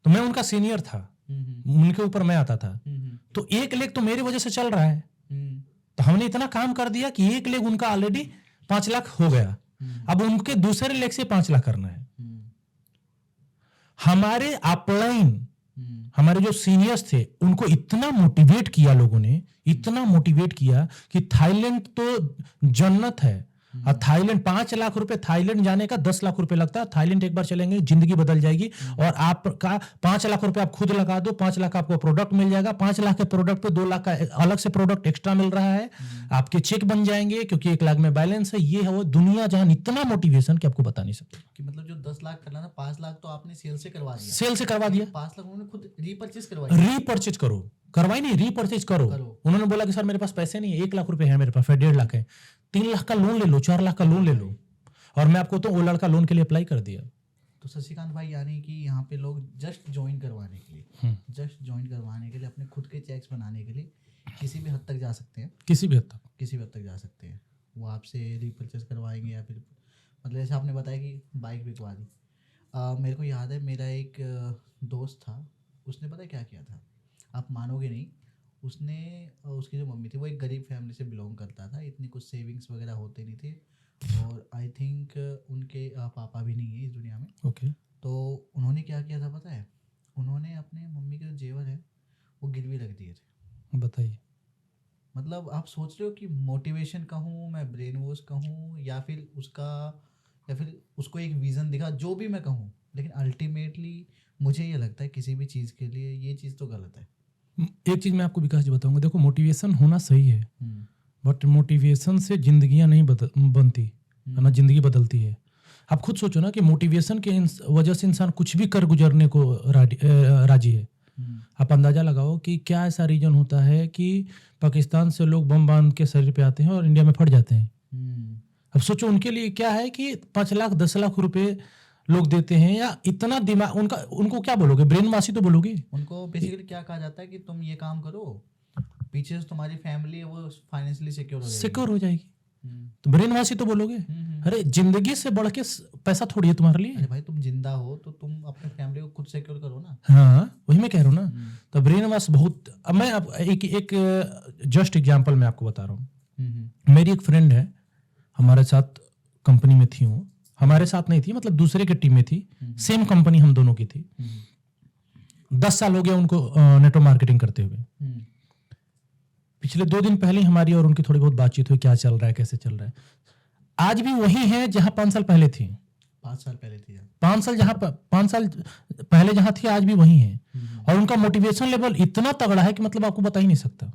तो मैं उनका सीनियर था, उनके ऊपर मैं आता था, तो 1 लेग तो मेरी वजह से चल रहा है। तो हमने इतना काम कर दिया कि 1 लेग उनका ऑलरेडी 5 लाख हो गया, अब उनके दूसरे लेग से 5 लाख करना है। हमारे अपलाइन, हमारे जो सीनियर्स थे, उनको इतना मोटिवेट किया लोगों ने, इतना मोटिवेट किया कि थाईलैंड तो जन्नत है। और थाईलैंड 5 लाख रुपए, थाईलैंड जाने का 10 लाख रुपए लगता है। थाईलैंड एक बार चलेंगे जिंदगी बदल जाएगी। और आपका 5 लाख रुपए आप खुद लगा दो, 5 लाख आपको प्रोडक्ट मिल जाएगा। 5 लाख के प्रोडक्ट पे 2 लाख का अलग से प्रोडक्ट एक्स्ट्रा मिल रहा है। आपके चेक बन जाएंगे क्योंकि 1 लाख में बैलेंस है। ये है वो दुनिया जहां इतना मोटिवेशन कि आपको बता नहीं सकते। कि मतलब जो 10 लाख करना था, 5 लाख तो आपने सेल से करवा दिया। सेल से करवा दिया। 5 लाख उन्होंने खुद रीपरचेज करो, करवाई नहीं, रीपरचेज करो। उन्होंने बोला कि सर मेरे पास पैसे नहीं है, 1 लाख रुपए है मेरे पास, 1.5 लाख है, 3 लाख का लोन ले लो, 4 लाख का लोन ले लो। और मैं आपको तो वो लड़का लोन के लिए अप्लाई कर दिया। तो शशिकांत भाई, यानी कि यहाँ पे लोग जस्ट ज्वाइन करवाने के लिए, अपने खुद के चेक्स बनाने के लिए किसी भी हद तक जा सकते हैं। किसी भी हद तक जा सकते हैं। वो आपसे रीपरचेज करवाएंगे या फिर मतलब जैसे आपने बताया कि बाइक बिकवा दी। मेरे को याद है, मेरा एक दोस्त था, उसने पता है क्या किया था, आप मानोगे नहीं। उसकी जो मम्मी थी वो एक गरीब फैमिली से बिलोंग करता था, इतनी कुछ सेविंग्स वगैरह होते नहीं थे, और आई थिंक उनके पापा भी नहीं है इस दुनिया में। ओके। तो उन्होंने क्या किया था पता है, उन्होंने अपने मम्मी के जो जेवर है वो गिरवी रख दिए थे। बताइए, मतलब आप सोच रहे हो कि मोटिवेशन कहूँ मैं, ब्रेन वॉश कहूँ, या फिर उसको एक विज़न दिखा, जो भी मैं कहूँ, लेकिन अल्टीमेटली मुझे ये लगता है किसी भी चीज़ के लिए ये चीज़ तो गलत है। एक चीज़ मैं आपको विकास जी बताऊंगा, देखो मोटिवेशन होना सही है, बट मोटिवेशन से जिंदगियां नहीं बनती है ना, जिंदगी बदलती है। आप खुद सोचो ना कि मोटिवेशन के वजह से इंसान कुछ भी कर गुजरने को राजी है। आप अंदाजा लगाओ कि क्या ऐसा रीजन होता है कि पाकिस्तान से लोग बम बांध के शरीर पे आते हैं और इंडिया में फट जाते हैं। अब सोचो उनके लिए क्या है कि 5 लाख 10 लाख रुपए लोग देते हैं, या इतना दिमाग उनको क्या बोलोगे, ब्रेन वाशी तो बोलोगे। उनको बेसिकली क्या कहा जाता है कि तुम ये काम करो, पीछे से तुम्हारी फैमिली है वो फाइनेंशियली सिक्योर हो जाएगी। तो ब्रेन वाशी तो बोलोगे। अरे जिंदगी से बढ़ के पैसा थोड़ी है तुम्हारे लिए। अरे भाई, तुम जिंदा हो तो तुम अपने फैमिली को खुद सिक्योर करो ना। हाँ, वही मैं कह रहा हूँ ना। तो ब्रेन वाश बहुत। अब मैं एक जस्ट एग्जांपल मैं आपको बता रहा हूँ। मेरी एक फ्रेंड है, हमारे साथ कंपनी में थी, वो हमारे साथ नहीं थी, मतलब दूसरे के टीम में थी, सेम कंपनी हम दोनों की थी। 10 साल हो गया उनको नेटवर्क मार्केटिंग करते हुए। पिछले 2 दिन पहले हमारी और उनकी थोड़ी बहुत बातचीत हुई, क्या चल रहा है, कैसे चल रहा है। आज भी वही है जहां 5 साल पहले थी। 5 साल पहले थी। 5 साल पहले जहां थी आज भी वही है। और उनका मोटिवेशन लेवल इतना तगड़ा है कि मतलब आपको बता ही नहीं सकता।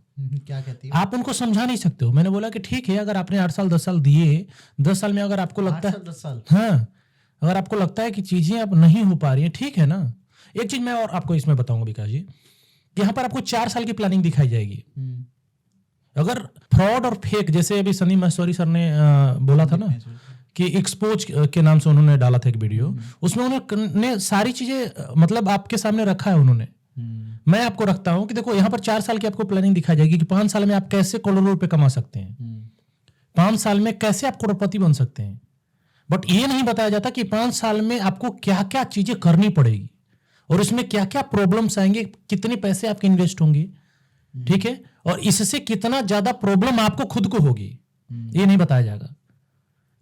क्या कहती है? आप उनको समझा नहीं सकते हो। मैंने बोला कि ठीक है, अगर आपने 8 साल 10 साल दिए, 10 साल में अगर आपको लगता है 10 साल, हाँ, अगर आपको लगता है कि चीजें अब नहीं हो पा रही है, ठीक है ना। एक चीज मैं और आपको इसमें बताऊंगा विकास जी, यहाँ पर आपको 4 साल की प्लानिंग दिखाई जाएगी। अगर फ्रॉड और फेक, जैसे अभी सनी महेश्वरी सर ने बोला था ना कि एक्सपोज के नाम से उन्होंने डाला था एक वीडियो, उसमें उन्होंने सारी चीजें मतलब आपके सामने रखा है उन्होंने। मैं आपको रखता हूं कि देखो यहाँ पर 4 साल की आपको प्लानिंग दिखाई जाएगी कि 5 साल में आप कैसे करोड़ों रुपए कमा सकते हैं, 5 साल में कैसे आप करोड़पति बन सकते हैं। बट ये नहीं बताया जाता कि 5 साल में आपको क्या क्या चीजें करनी पड़ेगी और इसमें क्या क्या प्रॉब्लम्स आएंगे, कितने पैसे आपके इन्वेस्ट होंगे, ठीक है, और इससे कितना ज्यादा प्रॉब्लम आपको खुद को होगी, ये नहीं बताया जाएगा।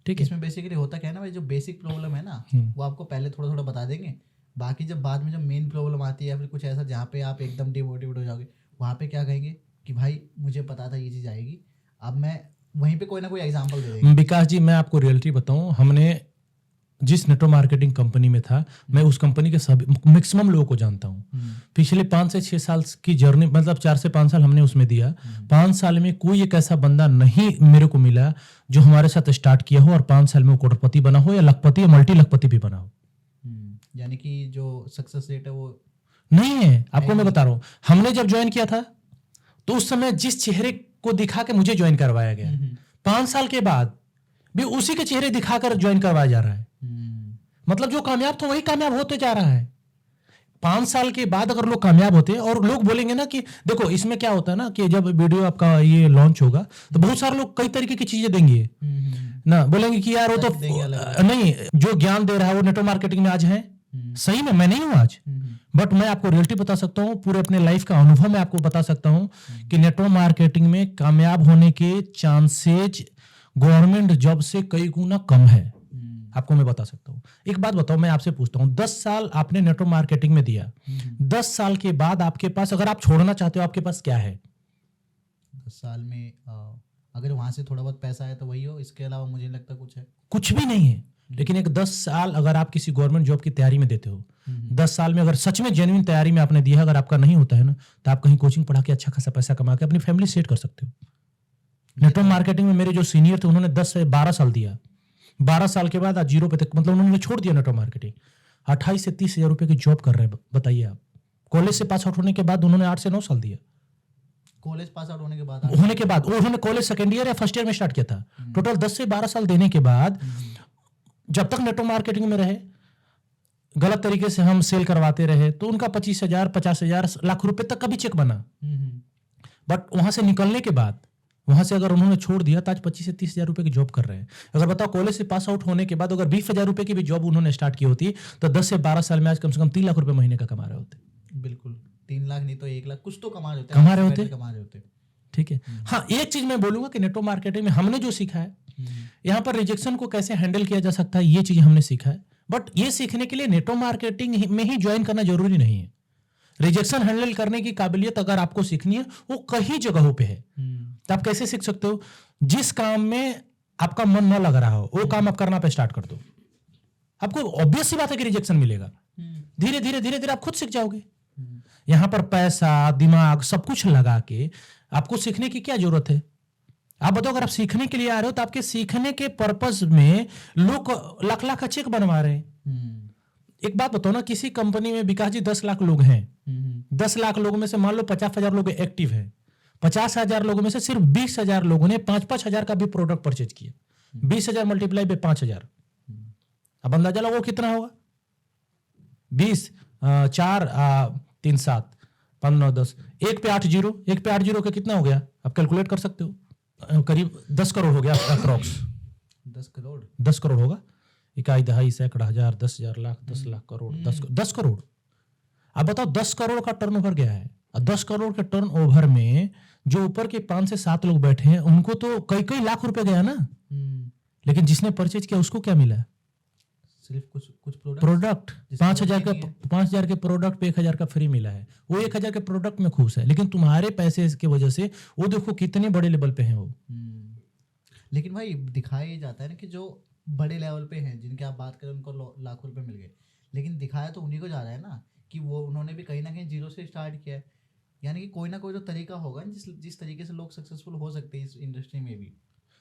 ठीक है, इसमें बेसिकली होता क्या है ना भाई, जो बेसिक प्रॉब्लम है ना वो आपको पहले थोड़ा थोड़ा बता देंगे, बाकी जब बाद में जब मेन प्रॉब्लम आती है या फिर कुछ ऐसा जहाँ पे आप एकदम डिमोटिवेट हो जाओगे, वहाँ पे क्या कहेंगे कि भाई मुझे पता था ये चीज़ आएगी, अब मैं वहीं पे कोई ना कोई एग्जांपल दे देंगे। विकास जी मैं आपको रियलिटी बताऊं, हमने जिस नेटवर्क मार्केटिंग कंपनी में था, मैं उस कंपनी के सभी मैक्सिमम लोगों को जानता हूं। पिछले 5 से 6 साल की जर्नी, मतलब 4 से 5 साल हमने उसमें दिया। 5 साल में कोई एक ऐसा बंदा नहीं मेरे को मिला जो हमारे साथ स्टार्ट किया हो और 5 साल में वो करोड़पति बना हो या लखपति या मल्टी लखपति भी बना हो। यानी कि जो सक्सेस रेट है वो नहीं है। आपको मैं बता रहा हूँ, हमने जब ज्वाइन किया था तो उस समय जिस चेहरे को दिखा के मुझे ज्वाइन करवाया गया, 5 साल के बाद भी उसी के चेहरे दिखाकर ज्वाइन करवाया जा रहा है। मतलब जो कामयाब था वही कामयाब होते जा रहा है। 5 साल के बाद अगर लोग कामयाब होते हैं और लोग बोलेंगे ना कि देखो इसमें क्या होता है ना कि जब वीडियो आपका ये लॉन्च होगा तो बहुत सारे लोग कई तरीके की चीजें देंगे ना, बोलेंगे कि यार वो तो देंगे अलग नहीं, जो ज्ञान दे रहा है वो नेटवर्क मार्केटिंग में आज है। सही में मैं नहीं हूं आज, बट मैं आपको रियलिटी बता सकता हूं, पूरे अपने लाइफ का अनुभव मैं आपको बता सकता हूं कि नेटवर्क मार्केटिंग में कामयाब होने के चांसेज गवर्नमेंट जॉब से कई गुना कम है। आपको मैं बता सकता हूँ। एक बात बताओ, मैं आपसे पूछता हूँ, 10 साल आपने नेटवर्क मार्केटिंग में दिया, 10 साल के बाद आपके पास, अगर आप छोड़ना चाहते हो, आपके पास क्या है? 10 साल में अगर वहां से थोड़ा बहुत पैसा आया तो वही हो, इसके अलावा मुझे नहीं लगता कुछ है। कुछ भी नहीं है। लेकिन एक 10 साल अगर आप किसी गवर्नमेंट जॉब की तैयारी में देते हो, 10 साल में अगर सच में जेन्युइन तैयारी में आपने दिया, अगर आपका नहीं होता है ना, तो आप कहीं कोचिंग पढ़ा के अच्छा खासा पैसा कमा के अपनी फैमिली सेट कर सकते हो। नेटवर्क मार्केटिंग में मेरे जो सीनियर थे उन्होंने 10 से 12 साल दिया, 12 साल के बाद आज 0 पे तक, मतलब उन्होंने छोड़ दिया नेटवर्क मार्केटिंग। 28 से 30 हजार रुपए की जॉब कर रहे हैं। बताइए आप, कॉलेज से पास आउट होने के बाद उन्होंने 8 से 9 साल दिया। कॉलेज पास आउट होने के बाद उन्होंने कॉलेज सेकेंड ईयर या फर्स्ट ईयर में स्टार्ट किया था। टोटल 10 से 12 साल देने के बाद, जब तक नेटवर्क मार्केटिंग में रहे, गलत तरीके से हम सेल करवाते रहे, तो उनका 25,000, 50,000, लाख रुपए तक का भी चेक बना। बट वहां से निकलने के बाद, वहां से अगर उन्होंने छोड़ दिया तो आज 25 से 30 हजार रुपए की जॉब कर रहे हैं। अगर बताओ कॉलेज से पास आउट होने के बाद अगर 20,000 रुपए की भी जॉब उन्होंने स्टार्ट की होती तो 10 से 12 साल में आज कम से कम 3 लाख रुपए महीने का कमा रहे होते। बिल्कुल, 3 लाख नहीं तो 1 लाख कुछ तो कमा रहे होते। ठीक है। हाँ, एक चीज मैं बोलूंगा कि नेटवर्क मार्केटिंग में हमने जो सीखा है, यहाँ पर रिजेक्शन को कैसे हैंडल किया जा सकता है, ये चीज हमने सीखा है। बट ये सीखने के लिए नेटवर्क मार्केटिंग में ही ज्वाइन करना जरूरी नहीं है। रिजेक्शन हैंडल करने की काबिलियत अगर आपको सीखनी है, वो कई जगहों पे है। तो आप कैसे सीख सकते हो? जिस काम में आपका मन न लग रहा हो, वो काम आप करना पे स्टार्ट कर दो, आपको ऑब्वियस सी बात है कि रिजेक्शन मिलेगा। धीरे धीरे धीरे धीरे आप खुद सीख जाओगे। यहां पर पैसा, दिमाग, सब कुछ लगा के आपको सीखने की क्या जरूरत है? आप बताओ, अगर आप सीखने के लिए आ रहे हो तो आपके सीखने के पर्पस में लोग लाख लाख का चेक बनवा रहे हैं। एक बात बताओ ना, किसी कंपनी में विकास जी 10 लाख लोग हैं, 10 लाख लोगों में से मान लो 50,000 लोग एक्टिव हैं, 50,000 लोगों में से सिर्फ 20,000 लोगों ने 5-5 हजार का भी प्रोडक्ट परचेज किया। 20,000 मल्टीप्लाई बाय 5,000, अब अंदाजा लगाओ कितना होगा? 20, 4, 3, 7, 15, 10, 1 पे 8 जीरो, 1 पे 8 जीरो का कितना हो गया? आप कैलकुलेट कर सकते हो। करीब 10 करोड़ हो गया अप्रॉक्स। 10 करोड़ होगा। इकाई, दहाई, सैकड़ा, हजार, 10,000, लाख, 10 लाख, करोड़, 10 करोड़। अब बताओ 10 करोड़ का टर्नओवर क्या है? 10 करोड़ के टर्नओवर में जो ऊपर के 5 से 7 लोग बैठे हैं, उनको तो कई कई लाख रुपए गया ना। लेकिन जिसने परचेज किया उसको क्या मिला? सिर्फ कुछ प्रोडक्ट। 5,000 के प्रोडक्ट पे 1,000 का फ्री मिला है। वो 1,000 के प्रोडक्ट में खुश है, लेकिन तुम्हारे पैसे की वजह से वो देखो कितने बड़े लेवल पे हैं वो। लेकिन भाई दिखाया ये जाता है ना कि जो बड़े लेवल पे हैं, जिनकी आप बात करें, उनको लाखों रुपए मिल गए, लेकिन दिखाया तो उन्हीं को जा रहा है ना कि वो उन्होंने भी कहीं ना कहीं जीरो से स्टार्ट किया है। यानी कि कोई ना कोई तो तरीका होगा जिस तरीके से लोग सक्सेसफुल हो सकते हैं इस इंडस्ट्री में भी।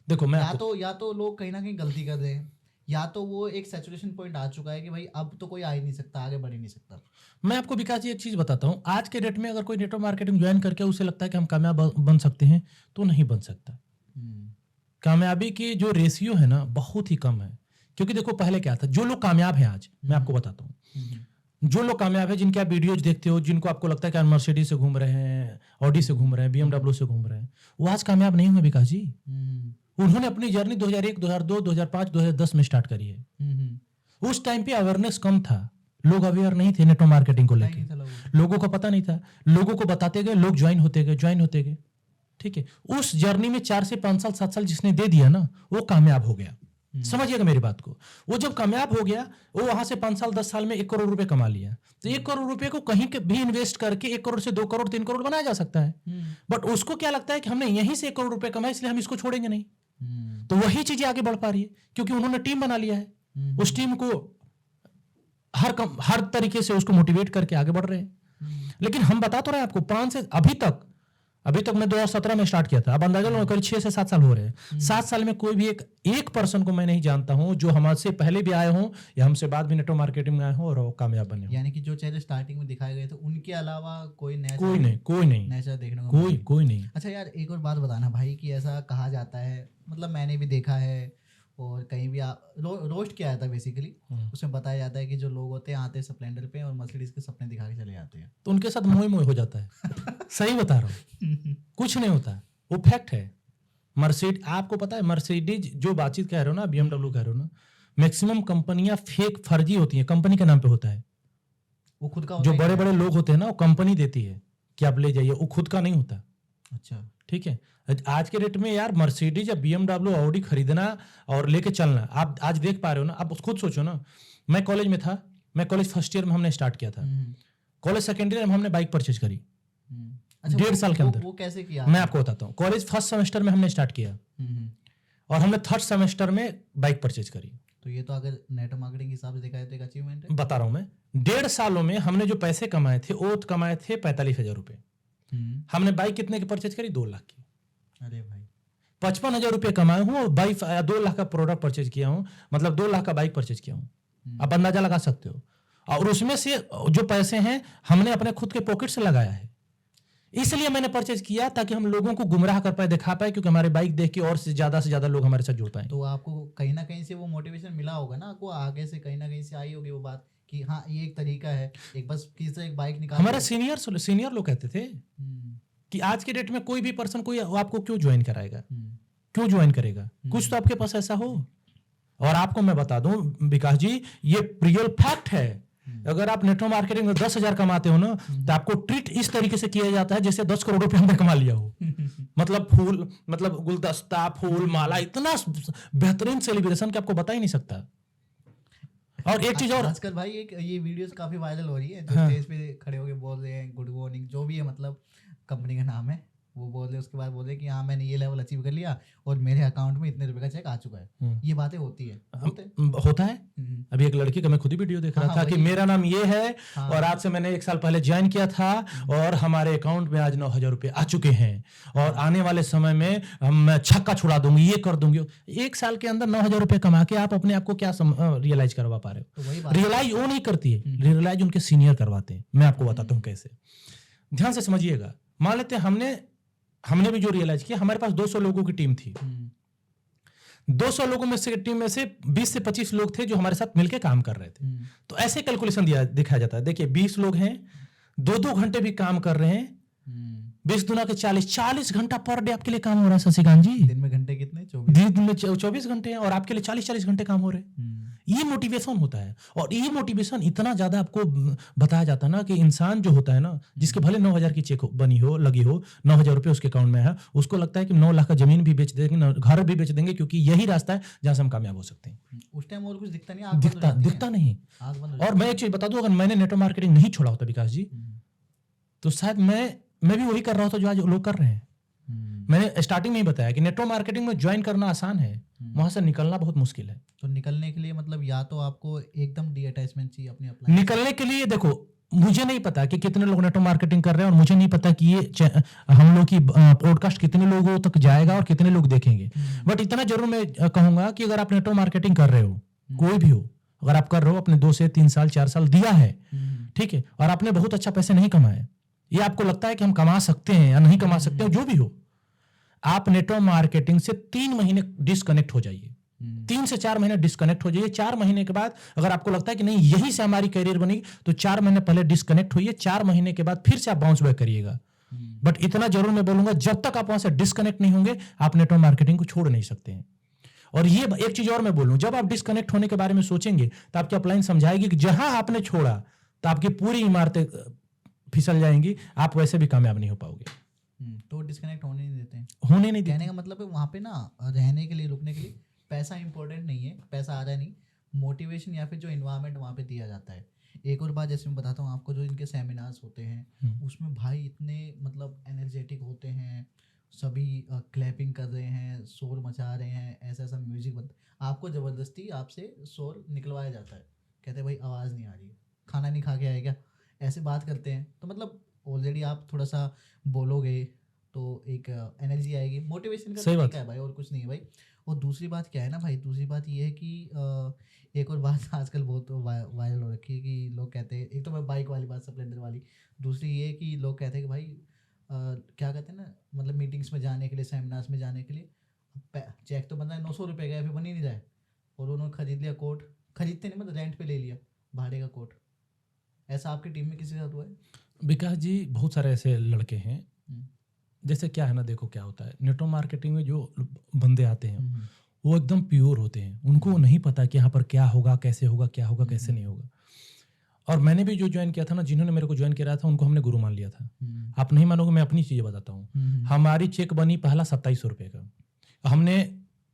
देखो, मैं या तो लोग कहीं ना कहीं गलती कर रहे हैं, या तो वो एक सैचुरेशन पॉइंट आ चुका है कि भाई अब तो कोई आ ही नहीं सकता, आगे बढ़ ही नहीं सकता। मैं आपको विकास जी एक चीज बताता हूँ, आज के डेट में अगर कोई नेटवर्क मार्केटिंग ज्वाइन करके उसे लगता है कि हम कामयाब बन सकते हैं, तो नहीं बन सकता। कामयाबी की जो रेशियो है ना, बहुत ही कम है। क्योंकि देखो पहले क्या था, जो लोग कामयाब हैं आज, मैं आपको बताता हूँ, जो लोग कामयाब है, जिनके आप वीडियोज देखते हो, जिनको आपको लगता है कि मर्सिडीज से घूम रहे हैं, ऑडी से घूम रहे हैं, BMW से घूम रहे हैं, वो आज कामयाब नहीं हुए विकास जी। उन्होंने अपनी जर्नी 2001, 2002, 2005, 2010 में स्टार्ट करी है। उस टाइम पे अवेयरनेस कम था, लोग अवेयर नहीं थे नेटवर्क मार्केटिंग को लेकर, लोगों को पता नहीं था, लोगों को बताते गए, लोग ज्वाइन होते गए। ठीक है, उस जर्नी में 4 से 5 साल 7 साल जिसने दे दिया ना, वो कामयाब हो गया। समझिएगा मेरी बात को। वो जब कामयाब हो गया, वो वहां से 5 साल 10 साल में 1 करोड़ रुपए कमा लिया। तो 1 करोड़ रुपए को कहीं भी इन्वेस्ट करके 1 करोड़ से 2 करोड़ 3 करोड़ बनाया जा सकता है। बट उसको क्या लगता है कि हमने यहीं से 1 करोड़ रुपए कमाए, इसलिए हम इसको छोड़ेंगे नहीं। तो वही चीजें आगे बढ़ पा रही है, क्योंकि उन्होंने टीम बना लिया है। उस टीम को हर तरीके से उसको मोटिवेट करके आगे बढ़ रहे हैं। लेकिन हम बता तो रहे हैं आपको, 5 से अभी तक मैं 2017 में स्टार्ट किया था, अब अंदाजा लो करीब 6 से 7 साल हो रहे हैं। 7 साल में कोई भी एक पर्सन को मैं नहीं जानता हूं जो हमसे पहले भी आए हों या हमसे बाद भी नेटवर्क मार्केटिंग में आए हों और वो कामयाब बने। यानी कि जो चेहरे स्टार्टिंग में दिखाए गए थे, उनके अलावा कोई नहीं नया देखने को कोई नहीं। अच्छा यार, एक और बात बताना भाई, कि ऐसा कहा जाता है, मतलब मैंने भी देखा है, और कहीं भी रोस्ट किया जाता है बेसिकली। उसमें बताया जाता है कि जो लोग होते हैं आते हैं स्प्लेंडर पे और मर्सिडीज के सपने दिखा के चले जाते हैं। तो उनके साथ मोह मोह हो जाता है। सही बता रहा हूँ, कुछ नहीं होता, वो फैक्ट है। मर्सिडीज, आपको पता है मर्सिडीज जो बातचीत कह रहे हो ना, BMW कह रहे हो ना, मैक्सिमम कंपनियां फेक फर्जी होती हैं, कंपनी के नाम पे होता है। वो खुद का जो बड़े बड़े लोग होते हैं ना, वो कंपनी देती है कि आप ले जाइए, वो खुद का नहीं होता। अच्छा, ठीक है। आज के डेट में यार मर्सिडीज या BMW ऑडी खरीदना और लेके चलना, आप आज देख पा रहे हो ना। आप खुद सोचो ना, मैं कॉलेज में था, मैं कॉलेज फर्स्ट ईयर में हमने स्टार्ट किया था, कॉलेज सेकेंड ईयर में हमने बाइक परचेज करी। अच्छा, 1.5 साल के अंदर। वो कैसे किया? मैं आपको बताता हूँ, कॉलेज फर्स्ट सेमेस्टर में हमने स्टार्ट किया और हमने थर्ड सेमेस्टर में बाइक परचेज करी। तो ये तो अगर नेटवर्क मार्केटिंग के हिसाब से देखा जाए तो एक अचीवमेंट है। बता रहा हूँ मैं, 1.5 सालों में हमने जो पैसे कमाए थे वो कमाए थे 45,000 रुपये। हमने बाइक कितने की परचेज करी? 2 लाख की। अरे भाई, 55,000 रुपये कमाए हूँ और बाइक 2 लाख का प्रोडक्ट परचेज किया हूँ, मतलब 2 लाख का बाइक परचेज किया हूँ। आप अंदाजा लगा सकते हो। और उसमें से जो पैसे हैं हमने अपने खुद के पॉकेट से लगाया है। इसलिए मैंने परचेज किया ताकि हम लोगों को गुमराह कर पाए, दिखा पाए, क्योंकि हमारे बाइक देख के और से ज्यादा लोग हमारे साथ जुड़ पाए। तो आपको कहीं ना कहीं से वो मोटिवेशन मिला होगा ना, आपको आगे से कहीं ना कहीं से आई होगी वो बात कि हाँ ये एक तरीका है, एक बस किसी से एक बाइक निकाल। हमारे सीनियर लोग कहते थे कि आज के डेट में कोई भी पर्सन कोई आपको क्यों ज्वाइन कराएगा, क्यों ज्वाइन करेगा, कुछ तो आपके पास ऐसा हो। और आपको मैं बता दूं विकास जी, ये रियल फैक्ट है। अगर आप नेटवर्क मार्केटिंग में 10,000 कमाते हो ना, तो आपको ट्रीट इस तरीके से किया जाता है जैसे 10 करोड़ रुपए हमने कमा लिया हो। मतलब फूल, मतलब गुलदस्ता, फूल माला, इतना बेहतरीन सेलिब्रेशन कि आपको बता ही नहीं सकता। और एक चीज और, आजकल भाई एक ये वीडियोस काफी वायरल हो रही है, जो स्टेज पे खड़े होके बोल रहे हैं गुड मॉर्निंग, जो भी है, मतलब कंपनी का नाम है, वो बोल रहे, उसके बाद बोल रहे कि हाँ मैंने ये लेवल अचीव कर लिया और मेरे अकाउंट में इतने रुपए का चेक आ चुका है। ये बातें होती है, होता है। अभी एक लड़की का मैं खुद ही वीडियो देख रहा था कि मेरा नाम ये है और आज से मैंने 1 साल पहले ज्वाइन किया था और हमारे अकाउंट में आज 9,000 रुपए आ चुके हैं और आने वाले समय में हम छक्का छुड़ा दूंगी, ये कर दूंगी। 1 साल के अंदर 9,000 रुपए कमा के आप अपने आप को क्या रियलाइज करवा पा रहे हो? रियलाइज वो नहीं करती है, रियलाइज उनके सीनियर करवाते हैं। मैं आपको बताता हूँ कैसे, ध्यान से समझिएगा। मान लेते हैं हमने भी जो रियलाइज किया, हमारे पास 200 लोगों की टीम थी। 200 लोगों में से टीम में से 20 से 25 लोग थे जो हमारे साथ मिलकर काम कर रहे थे। तो ऐसे कैलकुलेशन दिखाया जाता है। देखिए 20 लोग हैं, 2-2 घंटे भी काम कर रहे हैं, 20 दुना के 40 घंटा पर डे आपके लिए काम हो रहा है शशिकांत जी। दिन में घंटे कितने? 24। दिन में 24 घंटे हैं और आपके लिए 40 घंटे काम हो रहे हैं। ये मोटिवेशन होता है। और ये मोटिवेशन इतना ज्यादा आपको बताया जाता है ना कि इंसान जो होता है ना, जिसके भले 9,000 की चेक बनी हो, लगी हो, 9,000 रुपये उसके अकाउंट में है, उसको लगता है कि 9 लाख का जमीन भी बेच देंगे, घर भी बेच देंगे, क्योंकि यही रास्ता है जहां से हम कामयाब हो सकते हैं। उस टाइम और कुछ दिखता नहीं, दिखता नहीं। और मैं एक चीज बता दूं, अगर मैंने नेटवर्क मार्केटिंग नहीं छोड़ा होता विकास जी, तो शायद मैं भी वही कर रहा होता जो आज लोग कर रहे हैं। मैंने स्टार्टिंग में ही बताया कि नेटवर्क मार्केटिंग में ज्वाइन करना आसान है, वहां से निकलना बहुत मुश्किल है। तो निकलने के लिए मतलब या तो आपको एकदम डी अटैचमेंट चाहिए अपने अपना। निकलने के लिए देखो, मुझे नहीं पता कि कितने लोग नेटवर्क मार्केटिंग कर रहे हैं और मुझे नहीं पता कि ये हम लोग की पॉडकास्ट कितने लोगों तक जाएगा और कितने लोग देखेंगे। बट इतना जरूर मैं कहूंगा कि अगर आप नेटवर्क मार्केटिंग कर रहे हो, कोई भी हो, अगर आप कर रहे हो, अपने 2 से 3 साल 4 साल दिया है, ठीक है, और आपने बहुत अच्छा पैसे नहीं कमाए, ये आपको लगता है कि हम कमा सकते हैं या नहीं कमा सकते हो, जो भी हो, आप नेटवर्क मार्केटिंग से 3 महीने डिस्कनेक्ट हो जाइए। 3 से 4 महीने डिस्कनेक्ट हो जाइए। 4 महीने के बाद अगर आपको लगता है कि नहीं यही से हमारी करियर बनेगी, तो 4 महीने पहले डिस्कनेक्ट होइए। 4 महीने के बाद फिर से आप बाउंस बैक करिएगा। बट इतना जरूर मैं बोलूंगा, जब तक आप वहां से डिस्कनेक्ट नहीं होंगे, आप नेटवर्क मार्केटिंग को छोड़ नहीं सकते हैं। और ये एक चीज और मैं बोलूं, जब आप डिस्कनेक्ट होने के बारे में सोचेंगे तो आपकी अपलाइन समझाएगी कि जहां आपने छोड़ा तो आपकी पूरी इमारतें फिसल जाएंगी, आप वैसे भी कामयाब नहीं हो पाओगे। तो डिस्कनेक्ट होने नहीं देते हैं, होने नहीं देते। कहने का मतलब है वहाँ पे ना रहने के लिए, रुकने के लिए पैसा इंपॉर्टेंट नहीं है, पैसा आ रहा नहीं, मोटिवेशन या फिर जो इन्वायरमेंट वहाँ पे दिया जाता है। एक और बात जैसे मैं बताता हूँ आपको, जो इनके सेमिनार्स होते हैं उसमें भाई इतने मतलब एनर्जेटिक होते हैं, सभी क्लैपिंग कर रहे हैं, शोर मचा रहे हैं, ऐसा ऐसा म्यूजिक बनता, आपको ज़बरदस्ती आपसे शोर निकलवाया जाता है। कहते हैं भाई आवाज़ नहीं आ रही है, खाना नहीं खा के आएगा, ऐसे बात करते हैं। तो मतलब ऑलरेडी आप थोड़ा सा बोलोगे तो एक एनर्जी आएगी, मोटिवेशन का तरीका है भाई, और कुछ नहीं है भाई। और दूसरी बात क्या है ना भाई, दूसरी बात ये है कि एक और बात आजकल बहुत वायरल हो रखी है कि लोग कहते हैं, एक तो मैं बाइक वाली बात, स्प्लेंडर वाली, दूसरी ये कि लोग कहते हैं कि भाई क्या कहते हैं ना, मतलब मीटिंग्स में जाने के लिए, सेमिनार्स में जाने के लिए चेक तो बन रहा है 900 रुपये का, फिर बन ही नहीं रहा है, और उन्होंने खरीद लिया कोट, खरीदते नहीं मतलब रेंट पे ले लिया भाड़े का कोट। ऐसा आपकी टीम में किसी के साथ हुआ है? विकास जी बहुत सारे ऐसे लड़के हैं, जैसे क्या है ना, देखो क्या होता है, नेटवर्क मार्केटिंग में जो बंदे आते हैं वो एकदम प्योर होते हैं, उनको नहीं पता कि यहाँ पर क्या होगा, कैसे होगा, क्या होगा, कैसे नहीं होगा। और मैंने भी जो ज्वाइन किया था ना, जिन्होंने मेरे को ज्वाइन किया था उनको हमने गुरु मान लिया था। आप नहीं मानोगे, मैं अपनी चीज़ें बताता हूँ। हमारी चेक बनी पहला 2700 रुपये का, हमने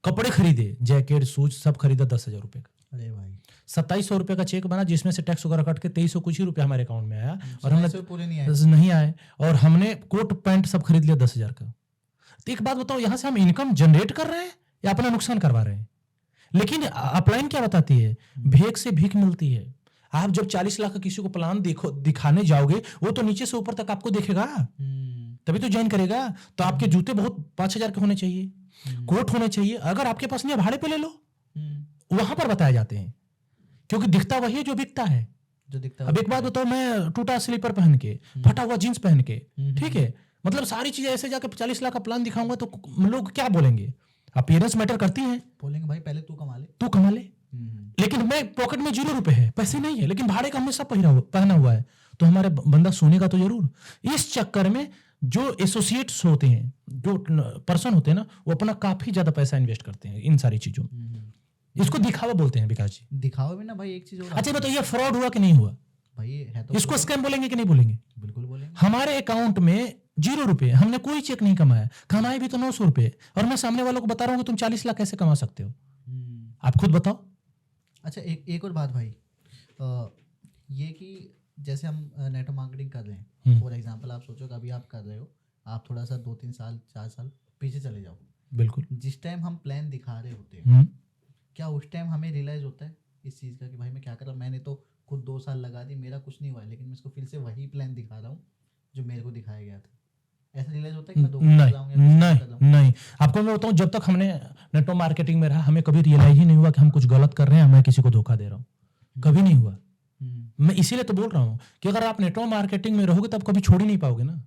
कपड़े खरीदे, जैकेट सूज सब खरीदा 10,000 रुपये का। अरे भाई 2700 रुपये का चेक बना, जिसमें से टैक्स वगैरह कट के 2300 कुछ ही रुपये हमारे अकाउंट में आया, और हमने पूरे नहीं आए, और हमने कोट पैंट सब खरीद लिया 10,000 का। तो एक बात बताओ, यहाँ से हम इनकम जनरेट कर रहे हैं या अपना नुकसान करवा रहे हैं? लेकिन अपलाइन क्या बताती है, भेक से भीख मिलती है। आप जब 40 लाख का किसी को प्लान दिखाने जाओगे, वो तो नीचे से ऊपर तक आपको देखेगा, तभी तो ज्वाइन करेगा। तो आपके जूते बहुत 5,000 के होने चाहिए, कोट होने चाहिए, अगर आपके पास नहीं भाड़े पे ले लो, वहां पर बताए जाते हैं, क्योंकि दिखता वही है जो बिकता है। जो दिखता अब एक बात बताओ, मैं टूटा स्लीपर पहन के, फटा हुआ जींस पहन के, ठीक है, मतलब सारी चीजें ऐसे जाके 40 लाख का प्लान दिखाऊंगा तो लोग क्या बोलेंगे? अपीयरेंस मैटर करती है, बोलेंगे भाई पहले तू कमा ले। लेकिन मैं पॉकेट में 0 रुपए है, पैसे नहीं है, लेकिन भाड़े का हमेशा पहना हुआ है, तो हमारे बंदा सुनेगा तो जरूर। इस चक्कर में जो एसोसिएट्स होते हैं, जो पर्सन होते हैं ना, वो अपना काफी ज्यादा पैसा इन्वेस्ट करते हैं इन सारी चीजों में। इसको दिखावा बोलते हैं विकास जी। दिखावा में ना भाई एक चीज और, अच्छा बताइए, फ्रॉड हुआ कि नहीं हुआ? भाई है तो इसको स्कैम बोलेंगे कि नहीं बोलेंगे? बिल्कुल बोलेंगे। हमारे अकाउंट में 0 रुपए, हमने कोई चेक नहीं कमाया, कमाए भी तो 900 रुपए, और मैं सामने वालों को बता रहा हूँ कि तुम 40 लाख कैसे कमा सकते हो? आप खुद बताओ। अच्छा एक और बात भाई, ये कि जैसे हम नेटवर्क मार्केटिंग कर रहे हैं, फॉर एग्जांपल आप सोचो कि अभी आप कर रहे हो, आप थोड़ा सा 2-3 साल 4 साल पीछे चले जाओ। बिल्कुल। जिस टाइम हम प्लान दिखा रहे होते हैं, क्या उस टाइम हमें रियलाइज होता है इस चीज़ का कि भाई मैं क्या कर रहा हूँ? मैंने तो खुद 2 साल लगा दी, मेरा कुछ नहीं हुआ, लेकिन मैं इसको फिर से वही प्लान दिखा रहा हूँ जो मेरे को दिखाया गया था। ऐसा रियलाइज होता है कि मैं धोखा कर रहा हूँ या कुछ नहीं कर रहा हूँ? नहीं, आपको मैं बताऊँ, जब तक हमने नेटवर्क मार्केटिंग में रहा, हमें कभी रियलाइज ही नहीं हुआ कि हम कुछ गलत कर रहे हैं, मैं किसी को धोखा दे रहा हूँ, कभी नहीं हुआ। मैं इसीलिए तो बोल रहा हूँ कि अगर आप नेटवर्क मार्केटिंग में रहोगे तो आप कभी छोड़ ही नहीं पाओगे ना।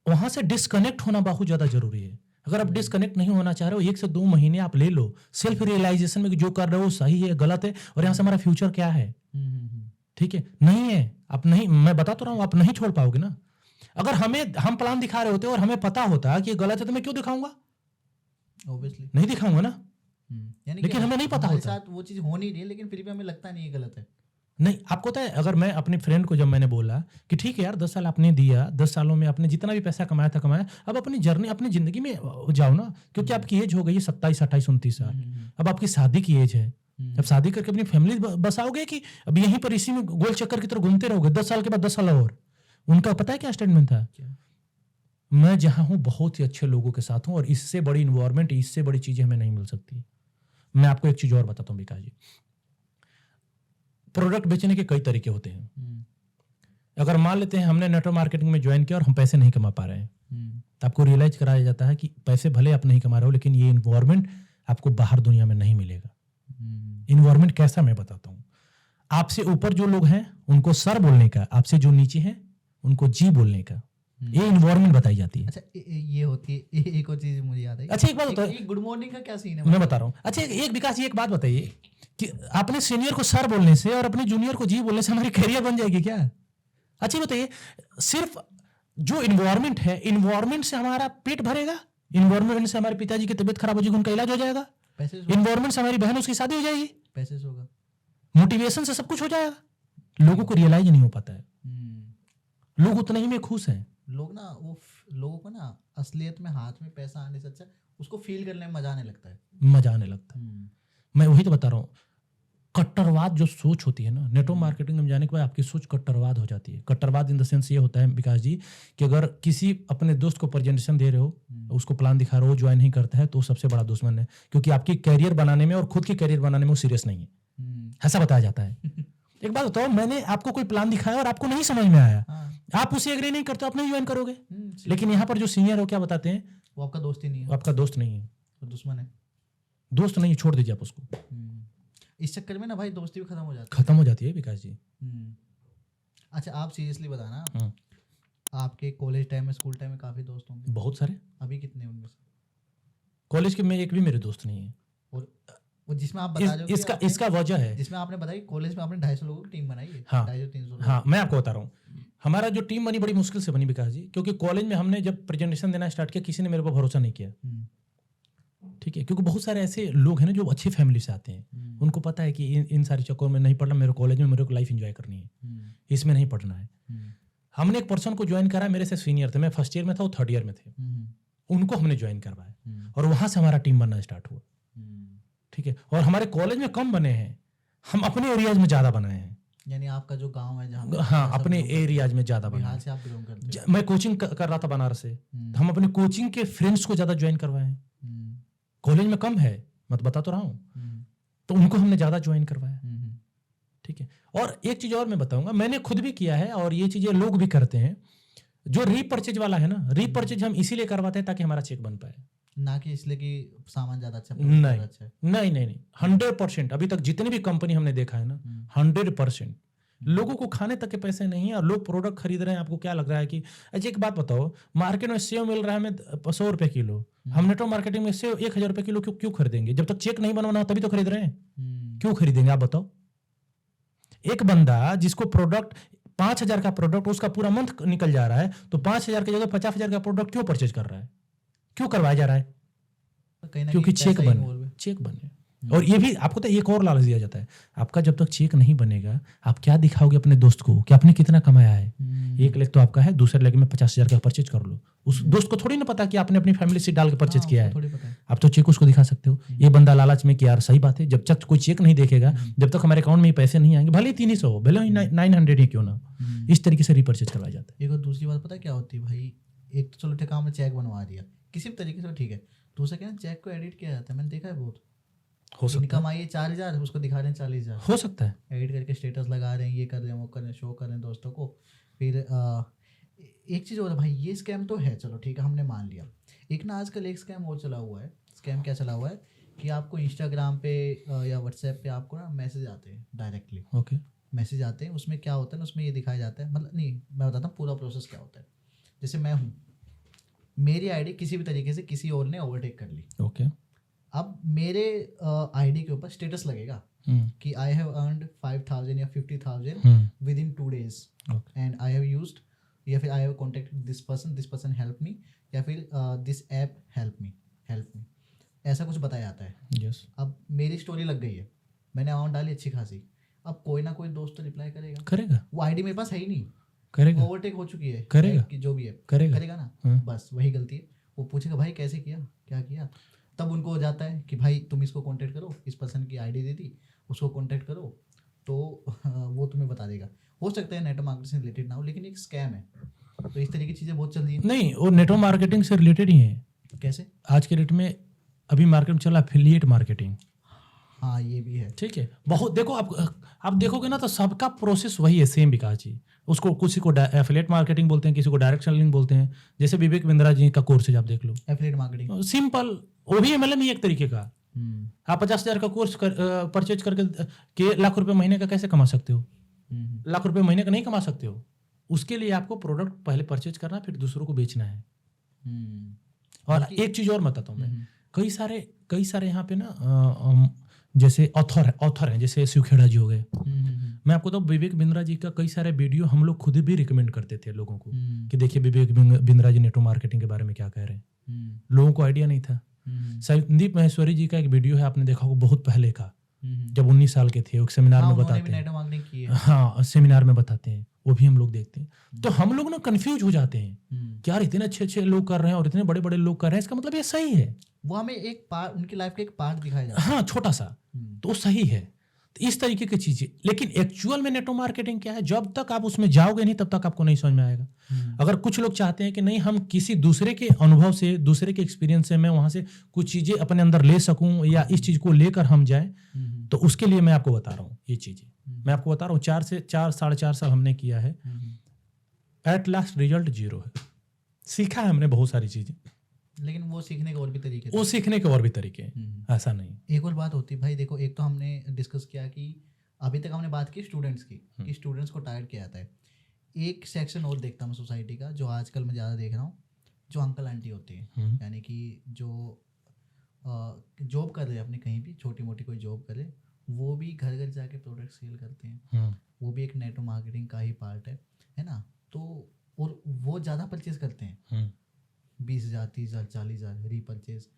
वहां से डिस्कनेक्ट होना बहुत ज्यादा जरूरी है। अगर आप डिस्कनेक्ट नहीं होना चाह रहे हो, 1 से 2 महीने आप ले लो सेल्फ रियलाइजेशन में कि जो कर रहे हो सही है गलत है, और यहाँ से हमारा फ्यूचर क्या है, ठीक है, नहीं है, आप नहीं, मैं बता तो रहा हूँ, आप नहीं छोड़ पाओगे ना। अगर हम प्लान दिखा रहे होते और हमें पता होता कि ये गलत है, तो मैं क्यों दिखाऊंगा? ऑब्वियसली नहीं दिखाऊंगा ना। यानी लेकिन हमें नहीं पता हमारे होता, साथ वो चीज़ हो नहीं रही है, लेकिन फिर भी हमें लगता नहीं है गलत है। नहीं, आपको पता है, अगर मैं अपनी फ्रेंड को जब मैंने बोला कि ठीक है यार 10 साल आपने दिया, 10 सालों में आपने जितना भी पैसा कमाया था कमाया, अब अपनी जर्नी अपनी जिंदगी में जाओ ना, क्योंकि आपकी एज हो गई है 27, 28, 29 साल, अब आपकी शादी की एज है, अब शादी करके अपनी फैमिली बसाओगे कि अब यहीं पर इसी में गोल चक्कर की तरह घूमते रहोगे? 10 साल के बाद 10 साल और। उनका पता है क्या स्टेटमेंट था? मैं जहां हूं बहुत ही अच्छे लोगों के साथ हूं, और इससे बड़ी इन्वायरमेंट, इससे बड़ी चीजें हमें नहीं मिल सकती। मैं आपको एक चीज और बताता हूँ विकास जी, प्रोडक्ट बेचने के कई तरीके होते हैं। अगर मान लेते हैं हमने नेटवर्क मार्केटिंग में ज्वाइन किया और हम पैसे नहीं कमा पा रहे हैं, तो आपको रियलाइज कराया जाता है कि पैसे भले आप नहीं कमा रहे हो, लेकिन ये इन्वायरमेंट आपको बाहर दुनिया में नहीं मिलेगा। इन्वायरमेंट कैसा, मैं बताता हूँ। आपसे ऊपर जो लोग हैं उनको सर बोलने का, आपसे जो नीचे हैं उनको जी बोलने का, ये इन्वायरमेंट बताई जाती है। अच्छा ये होती है, एक और चीज मुझे याद है। अच्छा एक बात होता है, गुड मॉर्निंग का क्या सीन है? मैं बता रहा हूँ। अच्छा एक विकास जी एक बात बताइए कि अपने सीनियर को सर बोलने से और अपने जूनियर को जी बोलने से हमारी कैरियर बन जाएगी क्या? अच्छा बताइए, सिर्फ जो इन्वायरमेंट है, इन्वायरमेंट से हमारा पेट भरेगा, इन्वायरमेंट से हमारे पिताजी की तबीयत खराब हो जाएगी, उनका इलाज हो जाएगा, इन्वायरमेंट से हमारी बहन उसकी शादी हो जाएगी, पैसे से होगा, मोटिवेशन से सब कुछ हो जाएगा। लोगों को रियलाइज नहीं हो पाता है, लोग उतने ही में खुश हैं। लोग ना वो लोगों को ना असलियत में हाथ में पैसा आने से अच्छा उसको फील करने में मजा आने लगता है, मजा आने लगता है। मैं वही तो बता रहा हूँ, कट्टरवाद जो सोच होती है ना, नेटवर्क मार्केटिंग में जाने के बाद आपकी सोच कट्टरवाद हो जाती है। कट्टरवाद इन द सेंस ये होता है विकास जी कि अगर किसी अपने दोस्त को प्रेजेंटेशन दे रहे हो, उसको प्लान दिखा रहे हो, ज्वाइन नहीं करता है, तो सबसे बड़ा दुश्मन है, क्योंकि आपकी कैरियर बनाने में और खुद की कैरियर बनाने में वो सीरियस नहीं है, ऐसा बताया जाता है। एक बात बताओ, मैंने आपको कोई प्लान दिखाया और आपको नहीं समझ में आया, आप उसे एग्री नहीं करते, आप नहीं ज्वाइन करोगे। लेकिन यहाँ पर जो सीनियर हो क्या बताते हैं, वो आपका दोस्त ही नहीं है, आपका दोस्त नहीं है, वो दुश्मन है, दोस्त नहीं, छोड़ दीजिए आप उसको। इस चक्कर में ना भाई दोस्ती भी खत्म हो जाती है विकास जी। अच्छा आप सीरियसली बताना, आपके कॉलेज टाइम में, स्कूल टाइम में काफी दोस्त होंगे? बहुत सारे। अभी कितने उनमें से? कॉलेज के में एक भी मेरे दोस्त नहीं है। और वो जिसमें आप बता रहे हो कि इसका आपने- इसका वजह है, जिसमें आपने बताई कॉलेज में आपने 250 लोगों की टीम बनाई है। हाँ 250-300 लोग। हाँ, मैं आपको बता रहा हूँ, हमारा जो टीम बनी बड़ी मुश्किल से बनी विकास जी, क्योंकि कॉलेज में हमने जब प्रेजेंटेशन देना स्टार्ट किया किसी ने मेरे पर भरोसा नहीं किया। ठीक है, क्योंकि बहुत सारे ऐसे लोग हैं ना जो अच्छी फैमिली से आते हैं, उनको पता है कि इन सारी चक्करों में नहीं पढ़ना, मेरे कॉलेज में मेरे को लाइफ एंजॉय करनी है, इसमें नहीं पढ़ना है। हमने एक पर्सन को ज्वाइन करा, मेरे से सीनियर थे, मैं फर्स्ट ईयर में था, वो थर्ड ईयर में थे, उनको हमने ज्वाइन करवाया और वहां से हमारा टीम बनना स्टार्ट हुआ। ठीक है, और हमारे कॉलेज में कम बने हैं, हम अपने एरियाज में ज्यादा बनाए हैं। यानी आपका जो गांव है जहाँ हाँ, अपने एरियाज में ज्यादा बनाए। बिहार से आप बिलोंग करते हो। मैं कोचिंग कर रहा था बनारस से, तो हम अपने कोचिंग के फ्रेंड्स को ज्यादा ज्वाइन करवाए हैं। कॉलेज में कम है, मैं तो बता तो रहा हूँ, तो उनको हमने ज्यादा ज्वाइन करवाया। ठीक है, और एक चीज और मैं बताऊंगा, मैंने खुद भी किया है और ये चीजें लोग भी करते हैं। जो रीपर्चेज वाला है ना, रीपर्चेज हम इसीलिए करवाते हैं ताकि हमारा चेक बन पाए, ना कि इसलिए कि सामान ज्यादा अच्छा नहीं अच्छा है। नहीं नहीं नहीं, 100% अभी तक जितनी भी कंपनी हमने देखा है ना, 100% लोगों को खाने तक के पैसे नहीं है और लोग प्रोडक्ट खरीद रहे हैं। आपको क्या लग रहा है कि अच्छा एक बात बताओ, मार्केट में सेव मिल रहा है हमें 100 रुपए किलो, हम नेटवर्क मार्केटिंग में सेव 1000 रुपए किलो क्यों खरीदेंगे? जब तक चेक नहीं बनवाना तभी तो खरीद रहे हैं, क्यों खरीदेंगे आप बताओ? एक बंदा जिसको प्रोडक्ट 5000 का प्रोडक्ट उसका पूरा मंथ निकल जा रहा है, तो 5000 की जगह 50,000 का प्रोडक्ट क्यों परचेज कर रहा है, क्यों करवाया जा रहा है? क्योंकि चेक बने। और ये भी आपको तो एक और लालच दिया जाता है, आपका जब तक चेक नहीं बनेगा आप क्या दिखाओगे अपने दोस्त को कि आपने कितना कमाया है? 1 लाख तो आपका है, दूसरे लाख में 50,000 का परचेज कर लो। उस दोस्त को थोड़ी ना पता कि आपने अपनी फैमिली से डाल के परचेज किया है। आप तो चेक उसको दिखा सकते हो। ये बंदा लालच में कि यार सही बात है, जब तक कोई चेक नहीं देखेगा, जब तक हमारे अकाउंट में पैसे नहीं आएंगे, भले ही 300 हो, भले ही 900 ही क्यों ना, इस तरीके से रिपर्चेज करवाया जाता है। एक और दूसरी बात पता क्या होती है भाई, एक तो चलो ठीक है, हमने चेक बनवा दिया किसी भी तरीके से, ठीक है। दूसरा क्या है, चेक को एडिट किया जाता है, मैंने देखा है बहुत। हो सकता इनकम आई है 4000, उसको दिखा रहे हैं 40,000, हो सकता है एडिट करके स्टेटस लगा रहे हैं, ये कर रहे हैं, वो कर रहे हैं, शो कर रहे हैं दोस्तों को। फिर एक चीज़ और है भाई, ये स्कैम तो है, चलो ठीक है हमने मान लिया। एक ना आजकल एक स्कैम और चला हुआ है। स्कैम क्या चला हुआ है कि आपको इंस्टाग्राम पे या व्हाट्सएप पे आपको ना मैसेज आते हैं डायरेक्टली। ओके, मैसेज आते हैं, उसमें क्या होता है ना, उसमें ये दिखाया जाता है, मतलब नहीं मैं बताता हूँ पूरा प्रोसेस क्या होता है। जैसे मैं हूँ, मेरी आईडी किसी भी तरीके से किसी और ने ओवरटेक कर ली, ओके, अब मेरे आईडी के ऊपर स्टेटस लगेगा कि आई हैव अर्नड 5,000 या 50,000 with in 2 days and I have used, या फिर I have contacted this person help me, या फिर दिस ऐप हेल्प मी, ऐसा कुछ बताया जाता है। यस, अब मेरी स्टोरी लग गई है, मैंने अमाउंट डाली अच्छी खासी, अब कोई ना कोई दोस्त तो रिप्लाई करेगा। वो आईडी मेरे पास है ही नहीं, करेगा, ओवरटेक हो चुकी है, करेगा कि जो भी है करेगा ना। बस वही गलती है। वो पूछेगा भाई कैसे किया, क्या किया, तब उनको हो जाता है कि भाई तुम इसको कांटेक्ट करो, इस पर्सन की आईडी दे दी, उसको कांटेक्ट करो, तो वो तुम्हें बता देगा। हो सकता है नेटवर्क मार्केटिंग से रिलेटेड ना हो, लेकिन एक स्कैम है। तो इस तरीके की चीज़ें बहुत चल रही हैं। नहीं, वो नेटवर्क मार्केटिंग से रिलेटेड ही है। कैसे? आज के डेट में अभी मार्केट में चला एफिलिएट मार्केटिंग। हाँ ये भी है, ठीक है, बहुत देखो आप देखोगे ना तो सबका प्रोसेस वही है, सेम विकास जी। उसको किसी को एफिलिएट मार्केटिंग बोलते हैं, किसी को डायरेक्ट सेलिंग बोलते हैं। जैसे विवेक बिंद्रा जी का कोर्स आप देख लो, एफिलिएट मार्केटिंग सिंपल, वो भी MLM ही एक तरीके का। आप 50,000 का कोर्स परचेज करके के लाख रुपए महीने का कैसे कमा सकते हो? लाख रुपए महीने का नहीं कमा सकते हो। उसके लिए आपको प्रोडक्ट पहले परचेज करना, फिर दूसरों को बेचना है। और एक चीज और बताता हूँ मैं, कई सारे यहाँ पे ना जैसे ऑथर हैं, जैसे शिवखेड़ा जी हो गए। मैं आपको तो विवेक बिंद्रा जी का कई सारे वीडियो हम लोग खुद भी रिकमेंड करते थे लोगों को कि देखिए Vivek Bindra G network marketing के बारे में क्या कह रहे हैं। लोगों को आइडिया नहीं था। संदीप महेश्वरी जी का एक वीडियो है, आपने देखा होगा, बहुत पहले का, जब 19 साल के थे, एक सेमिनार में बताते हैं। हाँ, सेमिनार में बताते हैं, वो भी हम लोग देखते हैं। तो हम लोग ना कंफ्यूज हो जाते हैं कि यार इतने अच्छे लोग कर रहे हैं और इतने बड़े लोग कर रहे हैं, इसका मतलब ये सही है। वो हमें एक पार्ट, उनकी लाइफ का एक पार्ट दिखाया जाता है, हाँ छोटा सा, तो सही है। तो इस तरीके की चीजें, लेकिन एक्चुअल में नेटवर्क मार्केटिंग क्या है, जब तक आप उसमें जाओगे नहीं तब तक आपको नहीं समझ में आएगा। अगर कुछ लोग चाहते हैं कि नहीं हम किसी दूसरे के अनुभव से, दूसरे के एक्सपीरियंस से मैं वहां से कुछ चीजें अपने अंदर ले सकूं या इस चीज को लेकर हम जाएं, तो उसके लिए मैं आपको बता रहा हूँ ये चीजें। मैं आपको बता रहा हूँ 4 साढ़े 4 साल हमने किया है, एट लास्ट रिजल्ट 0 है। सीखा है हमने बहुत सारी चीजें, लेकिन वो सीखने के और भी तरीके वो सीखने के और भी तरीके हैं, ऐसा नहीं। एक और बात होती है भाई, देखो एक तो हमने डिस्कस किया कि अभी तक हमने बात की स्टूडेंट्स की, कि स्टूडेंट्स को टारगेट किया जाता है। एक सेक्शन और देखता हूँ सोसाइटी का, जो आजकल मैं ज़्यादा देख रहा हूँ, जो अंकल आंटी होते हैं, यानी कि जो जॉब कर रहे हैं अपने कहीं भी, छोटी मोटी कोई जॉब करे, वो भी घर घर जाके प्रोडक्ट सेल करते हैं। वो भी एक नेटवर्क मार्केटिंग का ही पार्ट है ना। तो और वो ज़्यादा परचेज करते हैं, 20,000 30,000 40,000 रीपरचेज।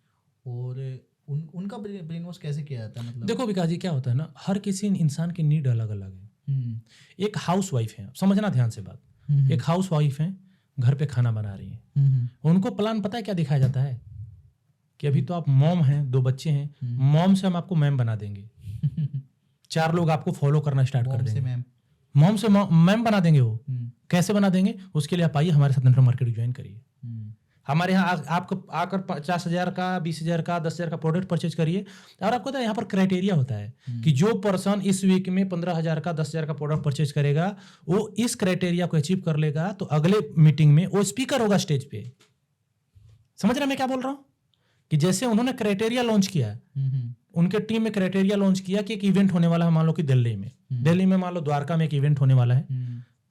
और उनका ब्रेन वॉश कैसे किया जाता है? मतलब देखो विकास जी, क्या होता है ना, हर किसी इंसान की नीड अलग अलग है। एक हाउस वाइफ है, समझना ध्यान से बात, एक हाउस वाइफ है, घर पे खाना बना रही है, उनको प्लान पता है क्या दिखाया जाता है कि अभी तो आप मॉम हैं, 2 बच्चे हैं, मॉम से हम आपको मैम बना देंगे, 4 लोग आपको फॉलो करना स्टार्ट कर देंगे, मॉम से मैम बना देंगे। वो कैसे बना देंगे? उसके लिए आप आइए हमारे साथ नेटवर्क मार्केटिंग ज्वाइन करिए, हमारे यहाँ आपको आकर 50,000 का 20,000 का 10,000 का प्रोडक्ट परचेज करिए। और आपको पता है यहाँ पर क्राइटेरिया होता है कि जो पर्सन इस वीक में 15,000 का 10,000 का प्रोडक्ट परचेज करेगा, वो इस क्राइटेरिया को अचीव कर लेगा तो अगले मीटिंग में वो स्पीकर होगा स्टेज पे। समझ रहे मैं क्या बोल रहा हूँ? कि जैसे उन्होंने क्राइटेरिया लॉन्च किया, उनके टीम में क्राइटेरिया लॉन्च किया कि एक इवेंट होने वाला है, मान लो कि दिल्ली में मान लो द्वारका में एक इवेंट होने वाला है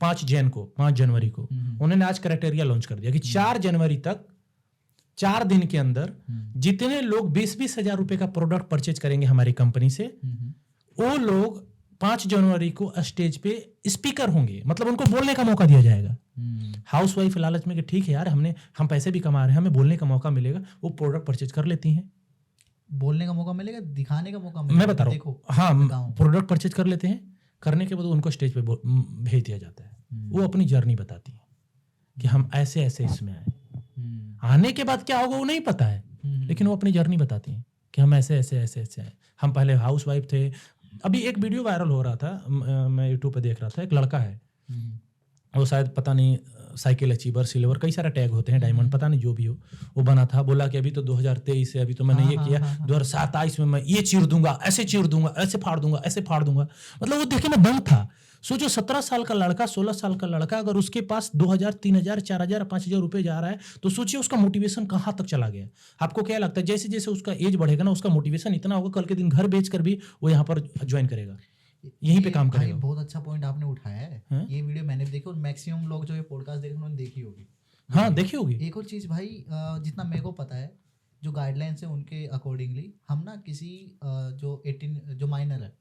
5 जनवरी को। उन्होंने आज क्राइटेरिया लॉन्च कर दिया कि 4 जनवरी तक 4 दिन के अंदर जितने लोग 20-20 हजार रुपए का प्रोडक्ट परचेज करेंगे हमारी कंपनी से, वो लोग 5 जनवरी को स्टेज पे स्पीकर होंगे, मतलब उनको बोलने का मौका दिया जाएगा। हाउस वाइफ लालच में कि ठीक है यार, हम पैसे भी कमा रहे हैं, हमें बोलने का मौका मिलेगा, वो प्रोडक्ट परचेज कर लेती हैं। बोलने का मौका मिलेगा, दिखाने का मौका मिलेगा, मैं बता रहा हूँ। हाँ, प्रोडक्ट परचेज कर लेते हैं, करने के बाद उनको स्टेज पे भेज दिया जाता है। वो अपनी जर्नी बताती है कि हम ऐसे ऐसे इसमें आए, आने के बाद क्या होगा वो नहीं पता है, लेकिन वो अपनी जर्नी बताती हैं कि हम ऐसे ऐसे ऐसे ऐसे आए। हम पहले हाउस वाइफ थे। अभी एक वीडियो वायरल हो रहा था, मैं यूट्यूब पे देख रहा था, एक लड़का है, वो शायद पता नहीं साइकिल अचीवर, सिल्वर, कई सारे टैग होते हैं, डायमंड, पता नहीं जो भी हो, वो बना था। बोला कि अभी तो 2023 है, अभी तो मैंने ये किया, 2027 में मैं ये चीर दूंगा, ऐसे चीर दूंगा, ऐसे फाड़ दूंगा, ऐसे फाड़ दूंगा। मतलब वो देखे में दम था। सोचो 17 साल का लड़का, 16 साल का लड़का, अगर उसके पास 2,000 3,000 4,000 5,000 रुपए जा रहा है, तो सोचिए उसका मोटिवेशन कहाँ तक चला गया। आपको क्या लगता है जैसे जैसे उसका एज बढ़ेगा ना, उसका मोटिवेशन इतना होगा, कल के दिन घर बेच कर भी वो यहाँ पर ज्वाइन करेगा, यहीं पे काम करेगा। बहुत अच्छा पॉइंट आपने उठाया है। ये वीडियो मैंने भी देखी और मैक्सिमम लोग जो ये पॉडकास्ट देख रहे हैं उन्होंने देखी होगी। हाँ, देखी होगी। एक और चीज़ भाई, जितना मेरे को पता है, जो गाइडलाइंस है उनके अकॉर्डिंगली हम ना किसी जो 18 जो माइनर है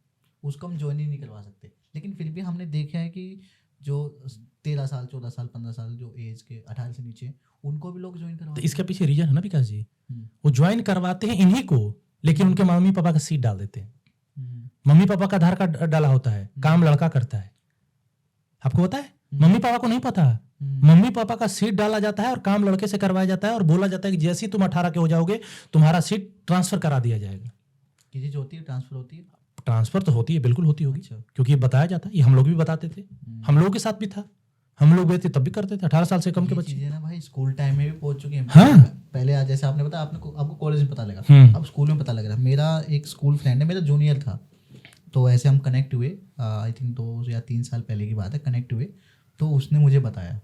उसको हम ज्वाइन ही नहीं करवा सकते। लेकिन फिर भी हमने देखा है कि जो 13 साल 14 साल 15 साल जो एज के 18 से नीचे, उनको भी लोग ज्वाइन करवाते हैं। इसके पीछे रीजन है ना विकास जी, वो ज्वाइन करवाते हैं इन्हीं को, लेकिन उनके मम्मी पापा का सीट डाल देते हैं। मम्मी पापा का आधार कार्ड डाला होता है, काम लड़का करता है। आपको पता है? मम्मी पापा को नहीं पता। मम्मी पापा का सीट डाला जाता है और काम लड़के से करवाया जाता है, और बोला जाता है कि जैसे ही तुम 18 के हो जाओगे तुम्हारा सीट ट्रांसफर करा दिया जाएगा। ये चीज होती है, ट्रांसफर होती है? ट्रांसफर तो होती है, बिल्कुल होती होगी। अच्छा। क्योंकि ये बताया जाता है, ये हम लोग भी बताते थे, हम लोगों के साथ भी था, हम लोग भी थे तब भी करते थे। 18 साल से कम के बच्चे ना भाई स्कूल टाइम में भी पहुंच चुके हैं। हाँ, पहले आज जैसे आपने बताया, आपको कॉलेज में पता लगा, अब स्कूल में पता लग रहा है। मेरा एक स्कूल फ्रेंड है, मेरा जूनियर था, तो ऐसे हम कनेक्ट हुए, आई थिंक 2 या 3 साल पहले की बात है, कनेक्ट हुए। तो उसने मुझे बताया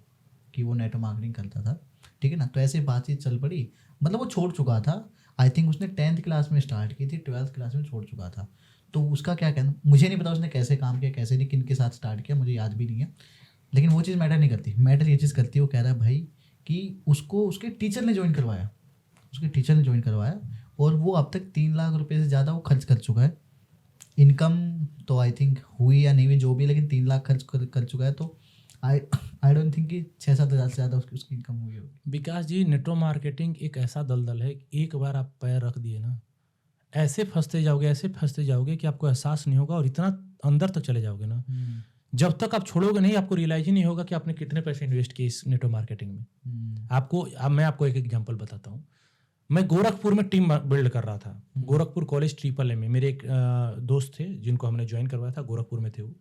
कि वो नेटवर्क मार्केटिंग करता था, ठीक है ना। तो ऐसे बातचीत चल पड़ी, मतलब वो छोड़ चुका था, आई थिंक उसने 10th क्लास में स्टार्ट की थी, 12th क्लास में छोड़ चुका था। तो उसका क्या कहना, मुझे नहीं पता उसने कैसे काम किया, कैसे नहीं, किन के साथ स्टार्ट किया, मुझे याद भी नहीं है, लेकिन वो चीज़ मैटर नहीं करती। मैटर ये चीज़ करती है, वो कह रहा है भाई कि उसको उसके टीचर ने ज्वाइन करवाया, उसके टीचर ने ज्वाइन करवाया, और वो अब तक 3 लाख रुपए से ज़्यादा वो खर्च कर चुका है। इनकम तो आई थिंक हुई या नहीं हुई जो भी, लेकिन 3 लाख खर्च कर चुका है। तो आई डोंट थिंक कि 6-7 हज़ार से ज़्यादा उसकी इनकम हुई होगी। विकास जी, नेटवर्क मार्केटिंग एक ऐसा दलदल है, एक बार आप पैर रख दिए ना, ऐसे फंसते जाओगे, ऐसे फंसते जाओगे कि आपको एहसास नहीं होगा, और इतना अंदर तक चले जाओगे ना, जब तक आप छोड़ोगे नहीं, आपको रियलाइज ही नहीं होगा कि आपने कितने पैसे इन्वेस्ट किए इस नेटवर्क मार्केटिंग में। मैं आपको एक एग्जांपल बताता हूँ। मैं गोरखपुर में टीम बिल्ड कर रहा था, गोरखपुर कॉलेज AAA में। मेरे एक दोस्त थे जिनको हमने ज्वाइन करवाया था, गोरखपुर में थे वो।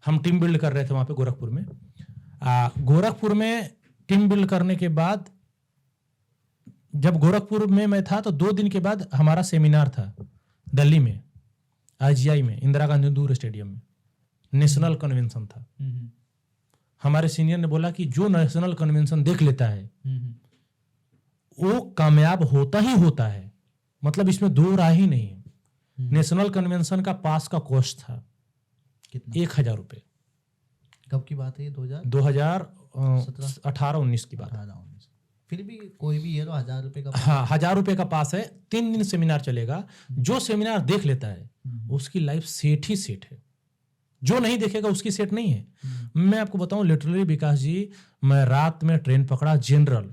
हम टीम बिल्ड कर रहे थे वहाँ पे गोरखपुर में। गोरखपुर में टीम बिल्ड करने के बाद, जब गोरखपुर में मैं था, तो 2 दिन के बाद हमारा सेमिनार था दिल्ली में, IGI में, इंदिरा गांधी इंदौर स्टेडियम में, नेशनल कन्वेंशन था। हमारे सीनियर ने बोला कि जो नेशनल कन्वेंशन देख लेता है वो कामयाब होता ही होता है, मतलब इसमें 2 राय ही नहीं है। नेशनल कन्वेंशन का पास का कॉस्ट था कितना? 1,000 रुपये। कब की बात है ये? 2018-19 की बात। फिर भी कोई भी ये तो 1000 रुपए का हाँ, 1000 रुपए का पास है, 3 दिन सेमिनार चलेगा। जो सेमिनार देख लेता है उसकी लाइफ सेट ही सेट है, जो नहीं देखेगा उसकी सेट नहीं है। मैं आपको बताऊं लिटरली विकास जी, मैं रात में ट्रेन पकड़ा जनरल,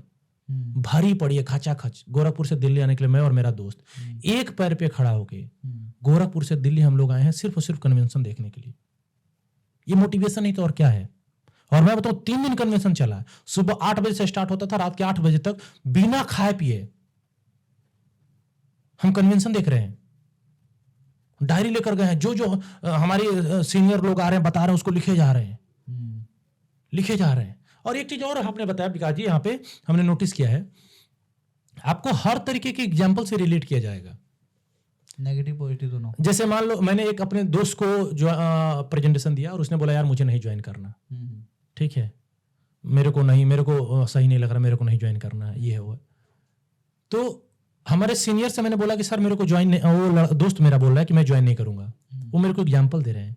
भारी पड़ी है खचाखच, गोरखपुर से दिल्ली आने के लिए मैं और मेरा दोस्त एक पैर पे खड़ा होके गोरखपुर से दिल्ली हम लोग आए हैं सिर्फ और सिर्फ कन्वेंशन देखने के लिए। ये मोटिवेशन नहीं तो और क्या है। और मैं बताऊं 3 दिन कन्वेंशन चला, सुबह 8 बजे से स्टार्ट होता था, रात के 8 बजे तक बिना खाए पिए हम कन्वेंशन देख रहे हैं। डायरी लेकर गए हैं, जो जो हमारे सीनियर लोग आ रहे हैं बता रहे हैं उसको लिखे जा रहे हैं, लिखे जा रहे हैं। और एक चीज और आपने बताया विकास जी, यहाँ पे हमने नोटिस किया है, आपको हर तरीके के एग्जाम्पल से रिलेट किया जाएगा, नेगेटिव पॉजिटिव दोनों। जैसे मान लो मैंने एक अपने दोस्त को जो प्रेजेंटेशन दिया और उसने बोला यार मुझे नहीं ज्वाइन करना, ठीक है, मेरे को सही नहीं लग रहा, मेरे को नहीं ज्वाइन करना, ये है वो। तो हमारे सीनियर से मैंने बोला कि सर मेरे को ज्वाइन नहीं, वो दोस्त मेरा बोल रहा है कि मैं ज्वाइन नहीं करूंगा। वो मेरे को एग्जाम्पल दे रहे हैं,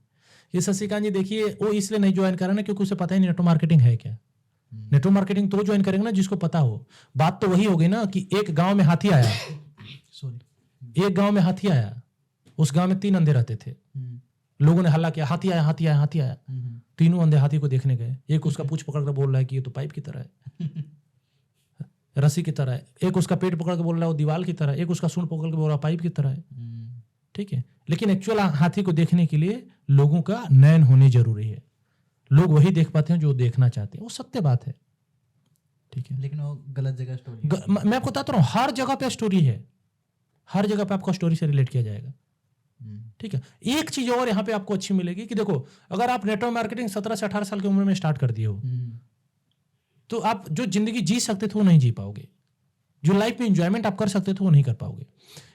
ये शशिकांत जी देखिए वो इसलिए नहीं ज्वाइन कर रहा ना क्योंकि उसे पता ही नहीं नेटवर्क मार्केटिंग है क्या। नेटवर्क मार्केटिंग तो ज्वाइन करेंगे ना जिसको पता हो। बात तो वही होगी ना कि एक गांव में हाथी आया, एक गांव में हाथी आया, उस गांव में 3 अंधे रहते थे, लोगों ने हल्ला किया हाथी आया हाथी आया हाथी आया। तीनों अंधे हाथी को देखने गए, एक उसका पूंछ पकड़ कर बोल रहा है कि ये तो पाइप की तरह है, रस्सी की तरह है, एक उसका पेट पकड़ के बोल रहा है वो दीवार की तरह है, एक उसका सूंड पकड़ के बोल रहा है पाइप की तरह है, ठीक है। लेकिन एक्चुअल हाथी को देखने के लिए लोगों का नयन होने जरूरी है, लोग वही देख पाते हैं जो देखना चाहते हैं, वो सत्य बात है, ठीक है। लेकिन वो गलत जगह स्टोरी, मैं आपको बताता हूँ हर जगह पे स्टोरी है, हर जगह पे आपको स्टोरी से रिलेट किया जाएगा, ठीक है। एक चीज और यहाँ पे आपको अच्छी मिलेगी कि देखो अगर आप नेटवर्क मार्केटिंग 17 से 18 साल की उम्र में स्टार्ट कर दिए हो तो आप जो जिंदगी जी सकते थे वो नहीं जी पाओगे, जो लाइफ में एंजॉयमेंट आप कर सकते थे वो नहीं कर पाओगे।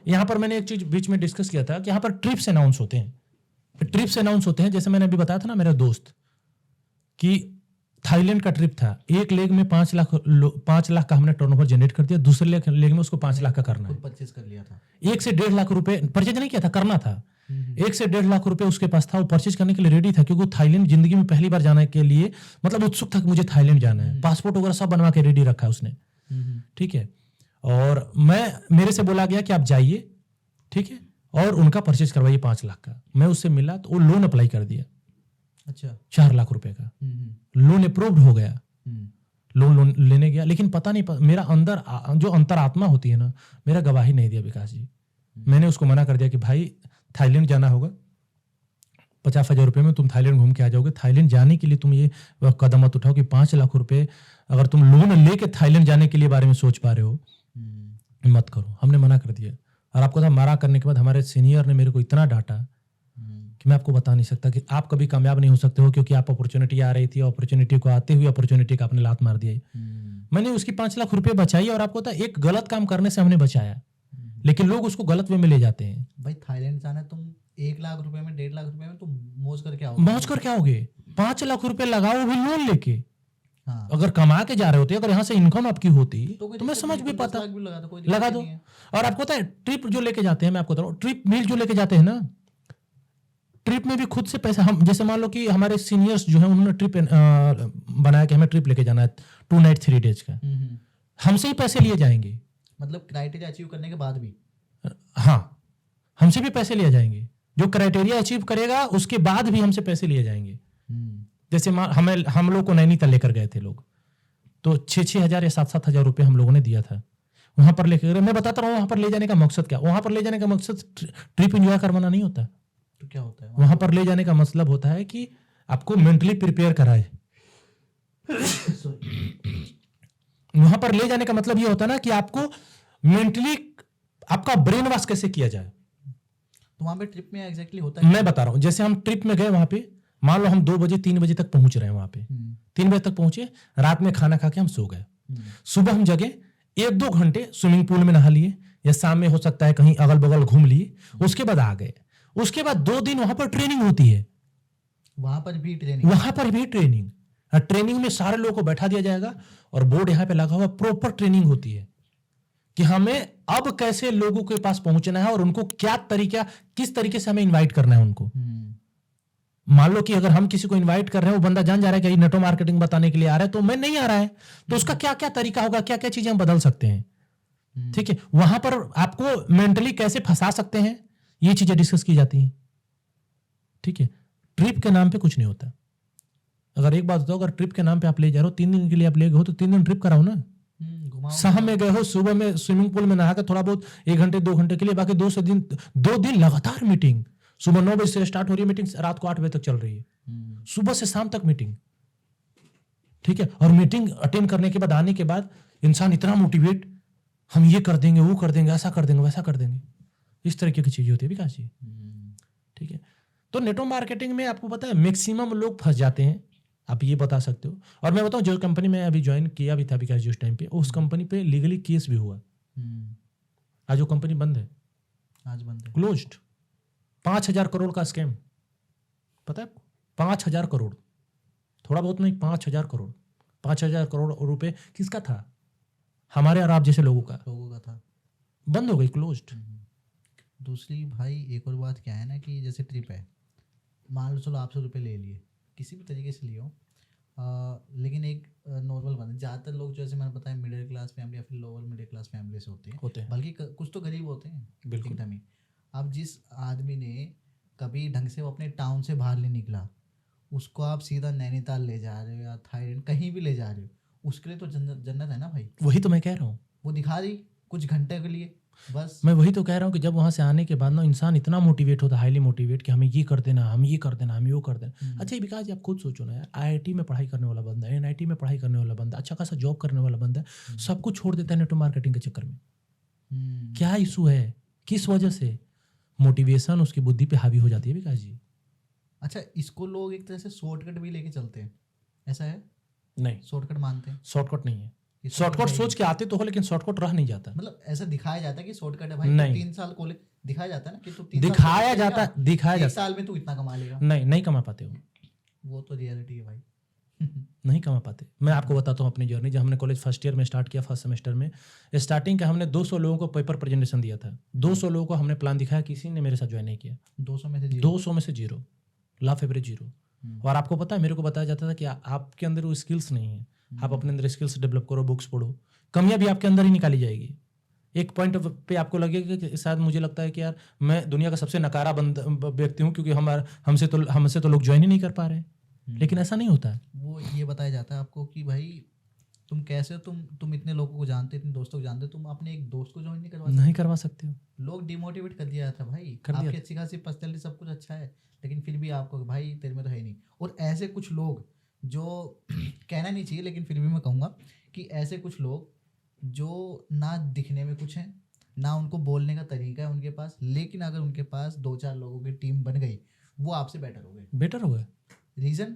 यहाँ पर मैंने एक चीज बीच में डिस्कस किया था कि यहाँ पर ट्रिप्स अनाउंस होते हैं, ट्रिप्स अनाउंस होते हैं, जैसे मैंने अभी बताया था ना मेरा दोस्त कि थाईलैंड का ट्रिप था, एक लेग में 5 लाख का हमने टर्नओवर जनरेट कर दिया, दूसरे लेग में उसको 5 लाख का करना है, परचेज कर लिया था, 1 से 1.5 लाख रुपए परचेज नहीं किया था, करना था, 1 से 1.5 लाख रुपए उसके पास था, वो परचेज करने के लिए रेडी था क्योंकि वो थाईलैंड जिंदगी में पहली बार जाने के लिए मतलब उत्सुक था कि मुझे थाईलैंड जाना है, पासपोर्ट वगैरह सब बनवा के रेडी रखा है उसने, ठीक है। और मेरे से बोला गया कि आप जाइए, ठीक है, और उनका परचेज करवाइए 5 लाख का। मैं उससे मिला तो वो लोन अप्लाई कर दिया, अच्छा 4 लाख रुपए का लोन अप्रूव्ड हो गया, लोन लेने गया, लेकिन पता नहीं मेरा अंदर जो अंतरात्मा होती है ना, मेरा गवाही नहीं दिया विकास जी। मैंने उसको मना कर दिया कि भाई थाईलैंड जाना होगा, 50,000 रुपये में तुम थाईलैंड घूम के आ जाओगे, थाईलैंड जाने के लिए तुम ये कदम मत उठाओ कि 5 लाख रुपए अगर तुम लोन लेके थाईलैंड जाने के लिए बारे में सोच पा रहे हो मत करो। हमने मना कर दिया। और आपको था मना करने के बाद हमारे सीनियर ने मेरे को इतना डांटा कि मैं आपको बता नहीं सकता कि आप कभी कामयाब नहीं हो सकते हो क्योंकि आप अपॉर्चुनिटी आ रही थी, अपॉर्चुनिटी को आते हुए अपॉर्चुनिटी का आपने लात मार दिया। मैंने उसकी 5 लाख रुपए बचाई और आपको पता एक गलत काम करने से हमने बचाया, लेकिन लोग उसको गलत वे में ले जाते हैं। भाई थाईलैंड जाना है, तुम 1 लाख रुपए में 1.5 लाख रुपए में तुम मौज करके आओ, मौज करके आओगे, 5 लाख रुपए लगाओ भी लोन लेके। हाँ। अगर कमा के जा रहे होते, अगर यहाँ से इनकम आपकी होती तो मैं समझ भी पाता, लगा दो। और आपको पता है ट्रिप जो लेके जाते हैं, मैं आपको बता रहा हूँ, ट्रिप मील जो लेके जाते हैं ना, ट्रिप में भी खुद से पैसा, हम जैसे मान लो कि हमारे सीनियर्स जो है उन्होंने ट्रिप बनाया कि हमें ट्रिप लेके जाना है 2 नाइट 3 डेज का, हमसे ही पैसे लिए जाएंगे, मतलब क्राइटेरिया अचीव करने के बाद भी। हाँ, हमसे भी पैसे लिए जाएंगे, जो क्राइटेरिया अचीव करेगा उसके बाद भी हमसे पैसे लिए जाएंगे। जैसे हम लोग को नैनीताल लेकर गए थे लोग, तो 6-6 हज़ार या 7-7 हज़ार रुपये हम लोगों ने दिया था वहां पर लेकर गए। मैं बताता रहा हूँ वहां पर ले जाने का मकसद क्या, वहां पर ले जाने का मकसद ट्रिप एंजॉय करवाना नहीं होता। तो क्या होता है वहां पर ले जाने का मतलब होता है कि आपको मेंटली प्रिपेयर कराए। वहां पर ले जाने का मतलब ये होता है ना कि आपको मेंटली आपका ब्रेन वॉश कैसे किया जाए। तो वहां पे ट्रिप में एग्जैक्टली होता है, मैं बता रहा हूं, जैसे हम ट्रिप में गए वहां पे, मान लो हम 2 बजे 3 बजे तक पहुंच रहे हैं वहां पे, 3 बजे तक पहुंचे, रात में खाना खा के हम सो गए, सुबह हम जगे, 1-2 घंटे स्विमिंग पूल में नहा लिए या शाम में हो सकता है कहीं अगल बगल घूम लिए, उसके बाद आ गए। उसके बाद 2 दिन वहां पर ट्रेनिंग होती है, वहां पर भी ट्रेनिंग, ट्रेनिंग में सारे लोगों को बैठा दिया जाएगा और बोर्ड यहाँ पे लगा हुआ, प्रॉपर ट्रेनिंग होती है कि हमें अब कैसे लोगों के पास पहुंचना है और उनको क्या तरीका, किस तरीके से हमें इनवाइट करना है उनको। मान लो कि अगर हम किसी को इनवाइट कर रहे हैं, वो बंदा जान जा रहा है कि नेटवर्क मार्केटिंग बताने के लिए आ रहा है, तो मैं नहीं आ रहा है, तो उसका क्या क्या तरीका होगा, क्या क्या चीजें हम बदल सकते हैं, ठीक है, वहां पर आपको मेंटली कैसे फंसा सकते हैं, ये चीजें डिस्कस की जाती हैं, ठीक है। ट्रिप के नाम पे कुछ नहीं होता। अगर एक बात बताओ, अगर ट्रिप के नाम पे आप ले जा रहे हो, 3 दिन के लिए आप ले गए हो, तो 3 दिन ट्रिप कराओ ना। शाम में गए हो, सुबह में स्विमिंग पूल में नहा कर थोड़ा बहुत 1 घंटे 2 घंटे के लिए, बाकी 2 दिन लगातार मीटिंग, सुबह 9 बजे से स्टार्ट हो रही है मीटिंग, रात को 8 बजे तक चल रही है, सुबह से शाम तक मीटिंग, ठीक है। और मीटिंग अटेंड करने के बाद आने के बाद इंसान इतना मोटिवेट, हम ये कर देंगे, वो कर देंगे, ऐसा कर देंगे, वैसा कर देंगे, इस तरीके की चीजें होती है विकास जी, ठीक है। तो नेटवर्क मार्केटिंग में आपको पता है मैक्सिमम लोग फंस जाते हैं, आप ये बता सकते हो। और मैं बताऊं, जो कंपनी में अभी ज्वाइन किया भी था विकास जी उस टाइम पे, उस कंपनी पे लीगली केस भी हुआ, आज वो कंपनी बंद है, आज बंद है, क्लोज्ड। 5,000 करोड़ का स्कैम, पता है आपको? 5,000 करोड़, थोड़ा बहुत नहीं, 5,000 करोड़, 5,000 करोड़ रुपए किसका था? हमारे और आप जैसे लोगों का था, बंद हो गई, क्लोज्ड। दूसरी भाई एक और बात क्या है ना, कि जैसे ट्रिप है, मान लो चलो आपसे रुपये ले लिए, किसी भी तरीके से लिए हो, लेकिन एक नॉर्मल बंदा, ज़्यादातर लोग जैसे मैंने बताया मिडिल क्लास फैमिली या फिर लोअर मिडिल क्लास फैमिली से होते हैं, बल्कि कुछ तो गरीब होते हैं बिल्कुल एकदम ही। अब जिस आदमी ने कभी ढंग से वो अपने टाउन से बाहर नहीं निकला, उसको आप सीधा नैनीताल ले जा रहे हो या थाईलैंड कहीं भी ले जा रहे हो, उसके लिए तो जन्नत जन्नत है ना भाई। वही तो मैं कह रहा हूँ, वो दिखा दी कुछ घंटे के लिए बस। मैं वही तो कह रहा हूँ कि जब वहां से आने के बाद ना इंसान इतना मोटिवेट होता है, हाईली मोटिवेट, कि हमें ये कर देना, हम ये कर देना, हम ये कर देना। अच्छा विकास जी, आप खुद सोचो ना यार, IIT में पढ़ाई करने वाला बंदा, NIT में पढ़ाई करने वाला बंदा, अच्छा खासा जॉब करने वाला बंदा, सब कुछ छोड़ देता है नेटवर्क मार्केटिंग के चक्कर में। क्या इशू है, किस वजह से? मोटिवेशन उसकी बुद्धि पे हावी हो जाती है विकास जी। अच्छा, इसको लोग एक तरह से शॉर्टकट भी लेके चलते हैं, ऐसा है? नहीं, शॉर्टकट मानते हैं? शॉर्टकट नहीं है, इसमें शॉर्टकट समझाइए। सोच के आते तो हो, लेकिन शॉर्टकट रह नहीं जाता। मतलब ऐसा दिखाया जाता है कि शॉर्टकट है भाई, नहीं। तो 3 साल कॉलेज दिखाया जाता है ना कि तू 3 दिखाया साल जाता, दिखाया एक जाता, साल में तू इतना कमा लेगा। नहीं कमा पाते हो, वो तो रियलिटी है भाई। नहीं कमा पाते। मैं आपको बताता हूँ अपनी जर्नी। जब हमने कॉलेज फर्स्ट ईयर में स्टार्ट किया, फर्स्ट सेमेस्टर में स्टार्टिंग का हमने 200 लोगों को पेपर प्रेजेंटेशन दिया था, 200 लोगों को हमने प्लान दिखाया, किसी ने मेरे साथ ज्वाइन नहीं किया। 200 में से 0। 200 में से 0, लाफ एवरेज 0। और आपको पता है, मेरे को बताया जाता था कि आपके अंदर वो स्किल्स नहीं है, आप अपने अंदर स्किल्स डेवलप करो, बुक्स पढ़ो, कमियां भी आपके अंदर ही निकाली जाएगी। एक पॉइंट पे आपको लगेगा कि शायद मुझे लगता है कि यार मैं दुनिया का सबसे नकारा व्यक्ति हूँ, क्योंकि हमसे तो लोग ज्वाइन ही नहीं कर पा रहे हैं। लेकिन ऐसा नहीं होता है। वो ये बताया जाता है आपको कि भाई तुम कैसे हो, तुम इतने लोगों को जानते, इतने दोस्तों को जानते, तुम अपने एक दोस्त को ज्वाइन नहीं करवा सकते हो। लोग डिमोटिवेट कर दिया जाता है भाई। कर दिया। आपकी अच्छी खासी पर्सनैलिटी, सब कुछ अच्छा है, लेकिन फिर भी आपको भाई तेरे में तो है ही नहीं। और ऐसे कुछ लोग जो कहना नहीं चाहिए, लेकिन फिर भी मैं कहूँगा कि ऐसे कुछ लोग जो ना दिखने में कुछ हैं, ना उनको बोलने का तरीका है उनके पास, लेकिन अगर उनके पास 2-4 लोगों की टीम बन गई, वो आपसे बेटर हो गए। रीज़न,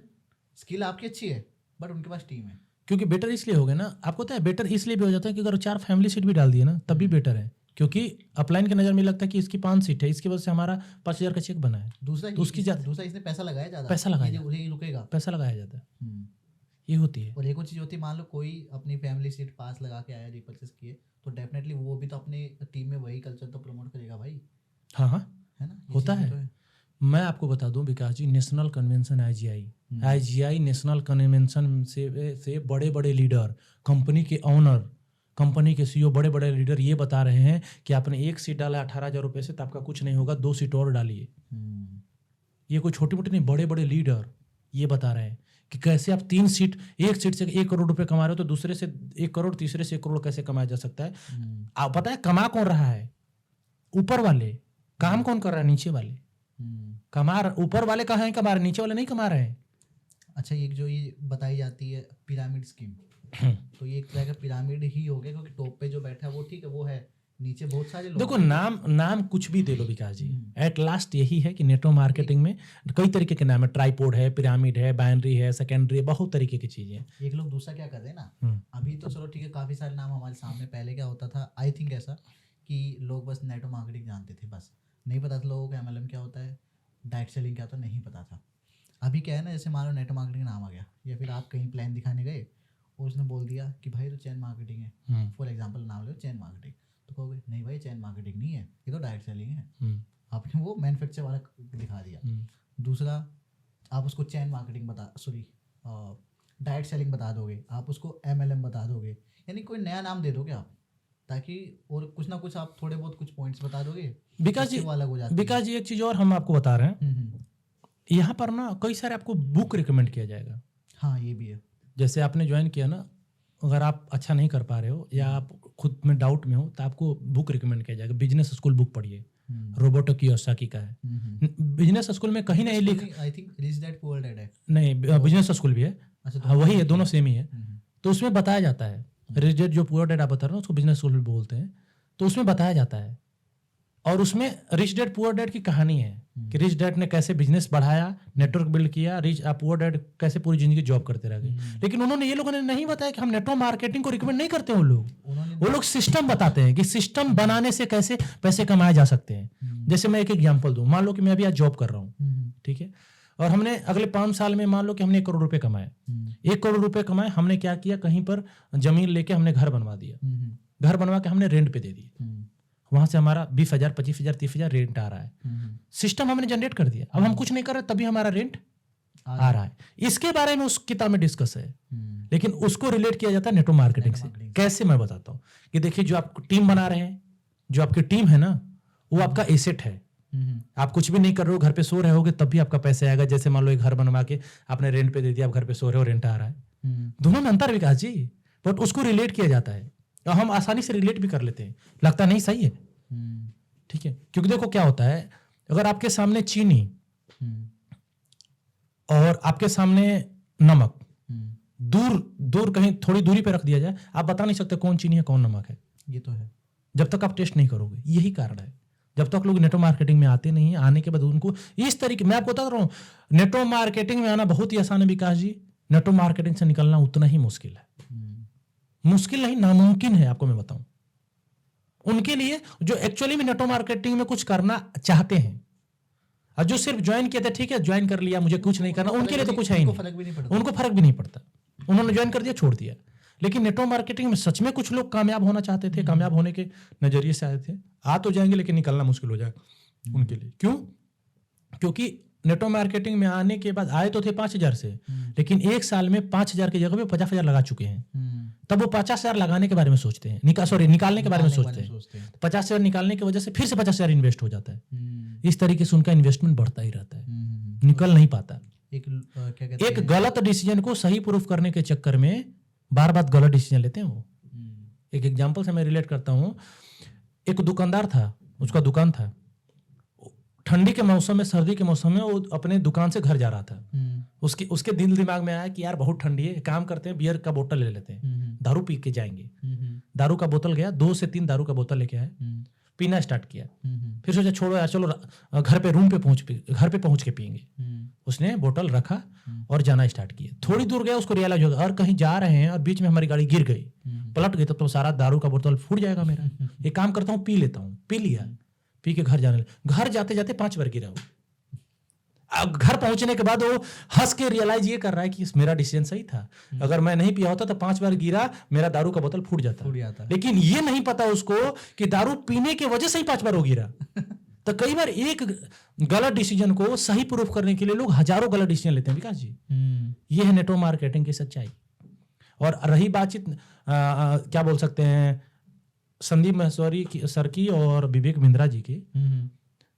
स्किल आपकी अच्छी है बट उनके पास टीम है। क्योंकि बेटर इसलिए हो गए ना, आपको पता है बेटर इसलिए भी हो जाता है कि अगर 4 फैमिली सीट भी डाल दिए ना, तब भी बेटर है, क्योंकि अपलाइन की नज़र में लगता है कि इसकी 5 सीट है, इसकी वजह से हमारा 5,000 का चेक बना है। दूसरा इसने पैसा लगाया ज़्यादा, पैसा लगाया, ये रुकेगा, पैसा लगाया जाता है, ये होती है। और एक और चीज़ होती है, मान लो कोई अपनी फैमिली सीट पास लगा के आया, रिपर्चेस किए, तो डेफिनेटली वो भी तो अपने टीम में वही कल्चर तो प्रमोट करेगा भाई। हाँ, है ना, होता है। मैं आपको बता दूं Vikas ji, national convention IGI national convention से बड़े बड़े लीडर, कंपनी के ऑनर, कंपनी के CEO, बड़े बड़े लीडर ये बता रहे हैं कि आपने 1 सीट डाला 18,000 रुपये से, तो आपका कुछ नहीं होगा, 2 सीट और डालिए। ये कोई छोटी मोटी नहीं, बड़े बड़े लीडर ये बता रहे हैं कि कैसे आप 3 सीट, 1 सीट से 1 करोड़ रुपए कमा रहे हो, तो दूसरे से 1 करोड़, तीसरे से 1 करोड़ कैसे कमाया जा सकता है। आप पता है कमा कौन रहा है? ऊपर वाले। काम कौन कर रहा है? नीचे वाले। ऊपर वाले कहाँ हैं कमा रहे, नीचे वाले नहीं कमा रहे हैं। अच्छा, एक जो ये बताई जाती है पिरामिड स्कीम, तो ये एक तरह का पिरामिड ही हो गया, क्योंकि टॉप पे जो बैठा है वो ठीक है, वो है, नीचे बहुत सारे लोग। देखो, नाम कुछ भी दे लो विकास जी, एट लास्ट यही है कि नेटवर्क मार्केटिंग में कई तरीके के नाम है, ट्राइपोड है, पिरामिड है, बाइनरी है, सेकेंडरी है, बहुत तरीके की चीजें हैं। एक लोग दूसरा क्या कर रहे हैं ना, अभी तो चलो ठीक है, काफी सारे नाम हमारे सामने। पहले क्या होता था, आई थिंक ऐसा कि लोग बस नेटवर्क मार्केटिंग जानते थे, बस नहीं पता था लोगों को MLM क्या होता है, डायरेक्ट सेलिंग क्या होता है, नहीं पता था। अभी क्या है ना, जैसे मान लो नेटवर्क मार्केटिंग नाम आ गया, या फिर आप कहीं प्लान दिखाने गए और उसने बोल दिया कि भाई तो चैन मार्केटिंग है, फॉर एग्जांपल नाम लो चैन मार्केटिंग, तो कहोगे नहीं भाई चैन मार्केटिंग नहीं है, ये तो डायरेक्ट सेलिंग है। आपने वो मैन्युफैक्चर वाला दिखा दिया। दूसरा, आप उसको चैन मार्केटिंग डायरेक्ट सेलिंग बता दोगे, आप उसको MLM बता दोगे, यानी कोई नया नाम दे दोगे आप, ताकि और कुछ ना कुछ आप थोड़े बहुत कुछ पॉइंट्स बता दोगे, विकास वो अलग हो जाती है। विकास जी एक चीज और हम आपको बता रहे हैं, हम्म। यहाँ पर ना कई सारे आपको बुक रिकमेंड किया जाएगा। हाँ ये भी है। जैसे आपने ज्वाइन किया ना, अगर आप अच्छा नहीं कर पा रहे हो या आप खुद में डाउट में हो तो आपको बुक रिकमेंड किया जाएगा। बिजनेस स्कूल बुक पढ़िए, रोबर्टो कियोसाकी का है। बिजनेस स्कूल में कहीं नहीं लिखा, I think rich dad poor dad है। नहीं बिजनेस स्कूल भी है। अच्छा, हाँ वही है, दोनों सेम ही है। तो उसमें बताया जाता है, रिच डैड जो पुअर डैड आप बता रहे हो उसको बिजनेस स्कूल भी बोलते हैं, तो उसमें बताया जाता है। और उसमें रिच डैड पुअर डैड की कहानी है कि रिच डैड ने कैसे बिजनेस बढ़ाया, नेटवर्क बिल्ड किया, रिच पुअर डैड कैसे पूरी जिंदगी जॉब करते रह गए। लेकिन उन्होंने, ये लोगों ने नहीं बताया कि हम नेटवर्क मार्केटिंग को रिकमेंड नहीं करते। वो लोग सिस्टम बताते हैं कि सिस्टम बनाने से कैसे पैसे कमाए जा सकते हैं। जैसे मैं एक एग्जांपल दूं, मान लो कि मैं अभी आज जॉब कर रहा हूँ, ठीक है, और हमने अगले 5 साल में मान लो कि हमने 1 करोड़ रुपए कमाए। 1 करोड़ रुपए कमाए, हमने क्या किया, कहीं पर जमीन लेके हमने घर बनवा दिया, घर बनवा के हमने रेंट पे दे दिया, वहां से हमारा 20,000 25,000 30,000 रेंट आ रहा है। सिस्टम हमने जनरेट कर दिया, अब हम कुछ नहीं कर रहे तभी हमारा रेंट आ रहा है। इसके बारे में उस किताब में डिस्कस है, लेकिन उसको रिलेट किया जाता है नेटवर्क मार्केटिंग से। कैसे, मैं बताता हूँ कि देखिए, जो आप टीम बना रहे हैं, जो आपकी टीम है ना, वो आपका एसेट है। आप कुछ भी नहीं कर रहे हो, घर पे सो रहे होगे तब भी आपका पैसे आएगा। जैसे मान लो एक घर बनवा के आपने रेंट पे दे दिया, आप घर पे सो रहे हो, रेंट आ रहा है। दोनों में अंतर विकास जी, बट उसको रिलेट किया जाता है और हम आसानी से रिलेट भी कर लेते हैं, लगता नहीं सही है, ठीक है। क्योंकि देखो क्या होता है, अगर आपके सामने चीनी और आपके सामने नमक दूर दूर कहीं थोड़ी दूरी पे रख दिया जाए, आप बता नहीं सकते कौन चीनी है कौन नमक है। ये तो है, जब तक आप टेस्ट नहीं करोगे। यही कारण है, जब तक लोग नेटवर्क मार्केटिंग में आते नहीं, आने के बाद उनको इस तरीके, मैं आपको बता रहा हूं, नेटवर्क मार्केटिंग में आना बहुत ही आसान है विकास जी, नेटवर्क मार्केटिंग से निकलना उतना ही मुश्किल है। मुश्किल नहीं, नामुमकिन है, आपको मैं बताऊं। उनके लिए जो एक्चुअली में नेटवर्क मार्केटिंग में कुछ करना चाहते हैं, और जो सिर्फ ज्वाइन किया था, ठीक है ज्वाइन कर लिया, मुझे कुछ नहीं करना, उनके लिए तो कुछ है ही नहीं, उनको फर्क भी नहीं पड़ता, उन्होंने ज्वाइन कर दिया, छोड़ दिया। लेकिन नेटवर्क मार्केटिंग में सच में कुछ लोग कामयाब होना चाहते थे, कामयाब होने के नजरिए से आए थे, आ तो जाएंगे लेकिन निकलना मुश्किल हो जाएगा उनके लिए। क्यों? क्योंकि नेटवर्क मार्केटिंग में आने के बाद आए तो थे 5,000 से, लेकिन 1 साल में 5,000 की जगह पे 50,000 लगा चुके हैं। तब वो 50,000 लगाने के बारे में सोचते हैं, निकालने के बारे में सोचते हैं। 50,000 निकालने की वजह से फिर से 50,000 इन्वेस्ट हो जाता है। इस तरीके से उनका इन्वेस्टमेंट बढ़ता ही रहता है, निकल नहीं पाता। एक गलत डिसीजन को सही प्रूफ करने के चक्कर में बार बार गलत डिसीजन लेते हैं वो। एक एग्जांपल से मैं रिलेट करता हूँ। एक दुकानदार था, उसका दुकान था, ठंडी के मौसम में, सर्दी के मौसम में वो अपने दुकान से घर जा रहा था। उसके दिल दिमाग में आया कि यार बहुत ठंडी है, काम करते हैं बियर का बोतल ले लेते हैं, दारू पी के जाएंगे। दारू का बोतल गया, 2 से 3 दारू का बोतल लेके आया, पीना स्टार्ट किया। फिर सोचा छोड़ो यार, चलो घर पे पहुंच के पियेंगे। उसने बोतल रखा और जाना स्टार्ट किया। थोड़ी दूर गया, उसको रियलाइज होगा और कहीं जा रहे हैं और बीच में हमारी गाड़ी गिर गई, पलट गई, तो सारा दारू का बोतल फूट जाएगा मेरा। एक काम करता हूँ, पी लेता हूँ। पी लिया, पी के घर जाते जाते 5 बार गिरा वो। अब घर पहुंचने के बाद वो हंस के रियलाइज ये कर रहा है कि मेरा डिसीजन सही था, अगर मैं नहीं पिया होता तो 5 बार गिरा, मेरा दारू का बोतल फूट जाता। लेकिन ये नहीं पता उसको कि दारू पीने की वजह से ही 5 बार वो गिरा। तो कई बार एक गलत डिसीजन को सही प्रूफ करने के लिए लोग हजारों गलत डिसीजन लेते हैं विकास जी। ये है नेटवर्क मार्केटिंग की सच्चाई। और रही बातचीत क्या बोल सकते हैं, संदीप महेश्वरी सर की और विवेक बिंद्रा जी की,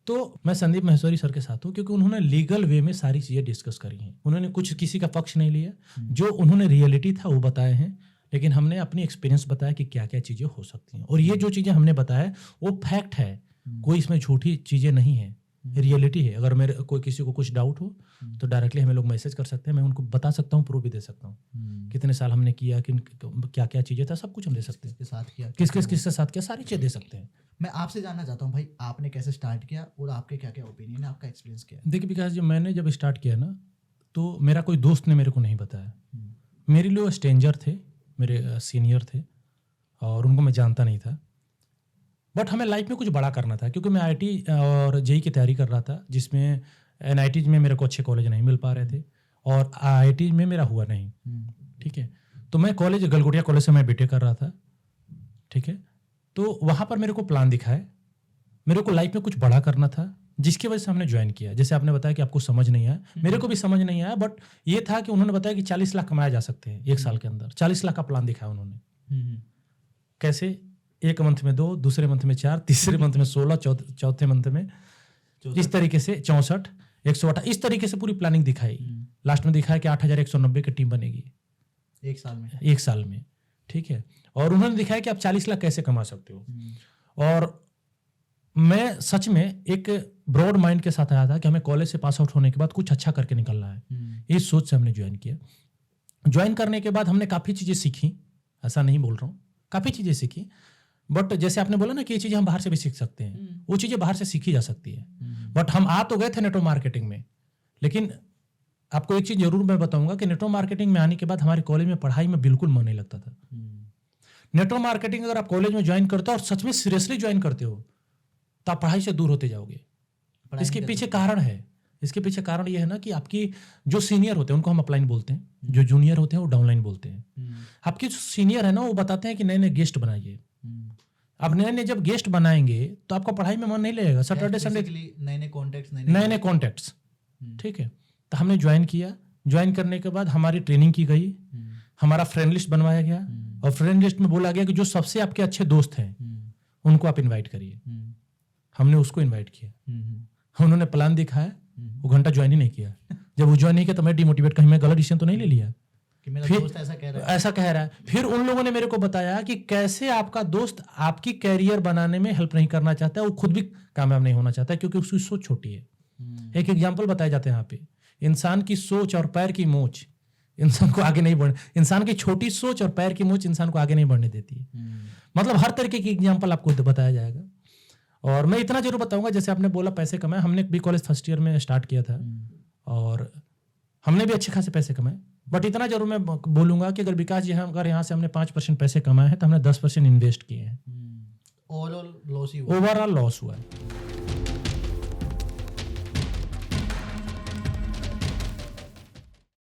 तो मैं संदीप महेश्वरी सर के साथ हूँ क्योंकि उन्होंने लीगल वे में सारी चीजें डिस्कस करी हैं। उन्होंने कुछ किसी का पक्ष नहीं लिया, जो उन्होंने रियलिटी था वो बताए हैं, लेकिन हमने अपनी एक्सपीरियंस बताया कि क्या क्या चीजें हो सकती हैं। और ये जो चीजें हमने बताया वो फैक्ट है, कोई इसमें झूठी चीजें नहीं है, रियलिटी है। अगर मेरे कोई किसी को कुछ डाउट हो तो डायरेक्टली हमें लोग मैसेज कर सकते हैं, मैं उनको बता सकता हूँ, प्रूफ भी दे सकता हूँ, कितने साल हमने किया, क्या क्या चीजें था, सब कुछ हम दे सकते हैं, किसके साथ किया, सारी चीजें दे सकते हैं। मैं आपसे जानना चाहता हूँ भाई, आपने कैसे स्टार्ट किया और आपके क्या क्या ओपिनियन है, आपका एक्सपीरियंस क्या है? देखिए विकास जी, मैंने जब स्टार्ट किया ना, तो मेरा कोई दोस्त ने मेरे को नहीं बताया। मेरे लिए स्ट्रेंजर थे, मेरे सीनियर थे और उनको मैं जानता नहीं था। बट हमें लाइफ में कुछ बड़ा करना था, क्योंकि मैं IIT और JEE की तैयारी कर रहा था, जिसमें NIT में मेरे को अच्छे कॉलेज नहीं मिल पा रहे थे और IIT में मेरा हुआ नहीं। ठीक है, तो मैं कॉलेज गलगोटिया कॉलेज से मैं BTech कर रहा था। ठीक है, तो वहाँ पर मेरे को प्लान दिखा है, मेरे को लाइफ में कुछ बड़ा करना था, जिसकी वजह से हमने ज्वाइन किया। जैसे आपने बताया कि आपको समझ नहीं आया, मेरे को भी समझ नहीं आया, बट ये था कि उन्होंने बताया कि 40 लाख कमाया जा सकते हैं 1 साल के अंदर। 40 लाख का प्लान दिखाया उन्होंने। कैसे? एक मंथ में 2, दूसरे मंथ में 4, तीसरे मंथ में 16, चौथे मंथ में इस तरीके से 64, 108, इस तरीके से पूरी प्लानिंग दिखाई। लास्ट में दिखाया कि 8190 की टीम बनेगी 1 साल में। 1 साल में, ठीक है। और उन्होंने दिखाया कि आप 40 लाख कैसे कमा सकते हो। और मैं सच में एक ब्रॉड माइंड के साथ आया था कि हमें कॉलेज से पास आउट होने के बाद कुछ अच्छा करके निकलना है। इस सोच से हमने ज्वाइन किया। ज्वाइन करने के बाद हमने काफ़ी चीज़ें सीखी, ऐसा नहीं बोल रहा हूँ, काफ़ी चीज़ें सीखी। बट जैसे आपने बोला ना कि ये चीज़ें हम बाहर से भी सीख सकते हैं, वो चीज़ें बाहर से सीखी जा सकती है। बट हम आ तो गए थे नेटवर्क मार्केटिंग में, लेकिन आपको एक चीज़ जरूर मैं बताऊंगा कि नेटवर्क मार्केटिंग में आने के बाद हमारे कॉलेज में पढ़ाई में बिल्कुल मन नहीं लगता था। नेटवर्क मार्केटिंग अगर आप कॉलेज में ज्वाइन करते हो और सच में सीरियसली ज्वाइन करते हो तो आप पढ़ाई से दूर होते जाओगे। इसके पीछे कारण है, इसके पीछे कारण ये है ना कि आपकी जो सीनियर होते हैं उनको हम अपलाइन बोलते हैं, जो जूनियर होते हैं वो डाउनलाइन बोलते हैं। आपके जो सीनियर है ना वो बताते हैं कि नए नए गेस्ट बनाइए। अब नए नए जब गेस्ट बनाएंगे तो आपका पढ़ाई में मन नहीं लगेगा। सैटरडे संडे नए नए कॉन्टेक्ट्स, ठीक है। तो हमने ज्वाइन किया। ज्वाइन करने के बाद हमारी ट्रेनिंग की गई, हमारा फ्रेंड लिस्ट बनवाया गया और फ्रेंड लिस्ट में बोला गया कि जो सबसे आपके अच्छे दोस्त हैं उनको आप इनवाइट करिए। हमने उसको इनवाइट किया। उन्होंने प्लान दिखाया, वो घंटा ज्वाइन ही नहीं किया। जब वो ज्वाइन नहीं किया तो मैं डिमोटिवेट, कहीं मैं गलत डिसीजन तो नहीं ले लिया कि मेरा दोस्त ऐसा कह रहा है। फिर उन लोगों ने मेरे को बताया कि कैसे आपका दोस्त आपकी कैरियर बनाने में हेल्प नहीं करना चाहता है, वो खुद भी कामयाब नहीं होना चाहता है क्योंकि उसकी सोच छोटी है। एक एग्जाम्पल बताए जाते हैं यहाँ पे, इंसान की सोच और पैर की मोच इंसान को आगे नहीं बढ़ने, इंसान की छोटी सोच और पैर की मोच इंसान को आगे नहीं बढ़ने देती है। मतलब हर तरीके की एग्जाम्पल आपको बताया जाएगा। और मैं इतना जरूर बताऊंगा, जैसे आपने बोला पैसे कमाए, हमने भी कॉलेज फर्स्ट ईयर में स्टार्ट किया था और हमने भी अच्छे खासे पैसे कमाए। बट इतना जरूर मैं बोलूंगा कि अगर विकास जी अगर यहाँ से हमने 5% पैसे कमाए हैं तो हमने 10% इन्वेस्ट किए हैं। ओवरऑल लॉस हुआ है।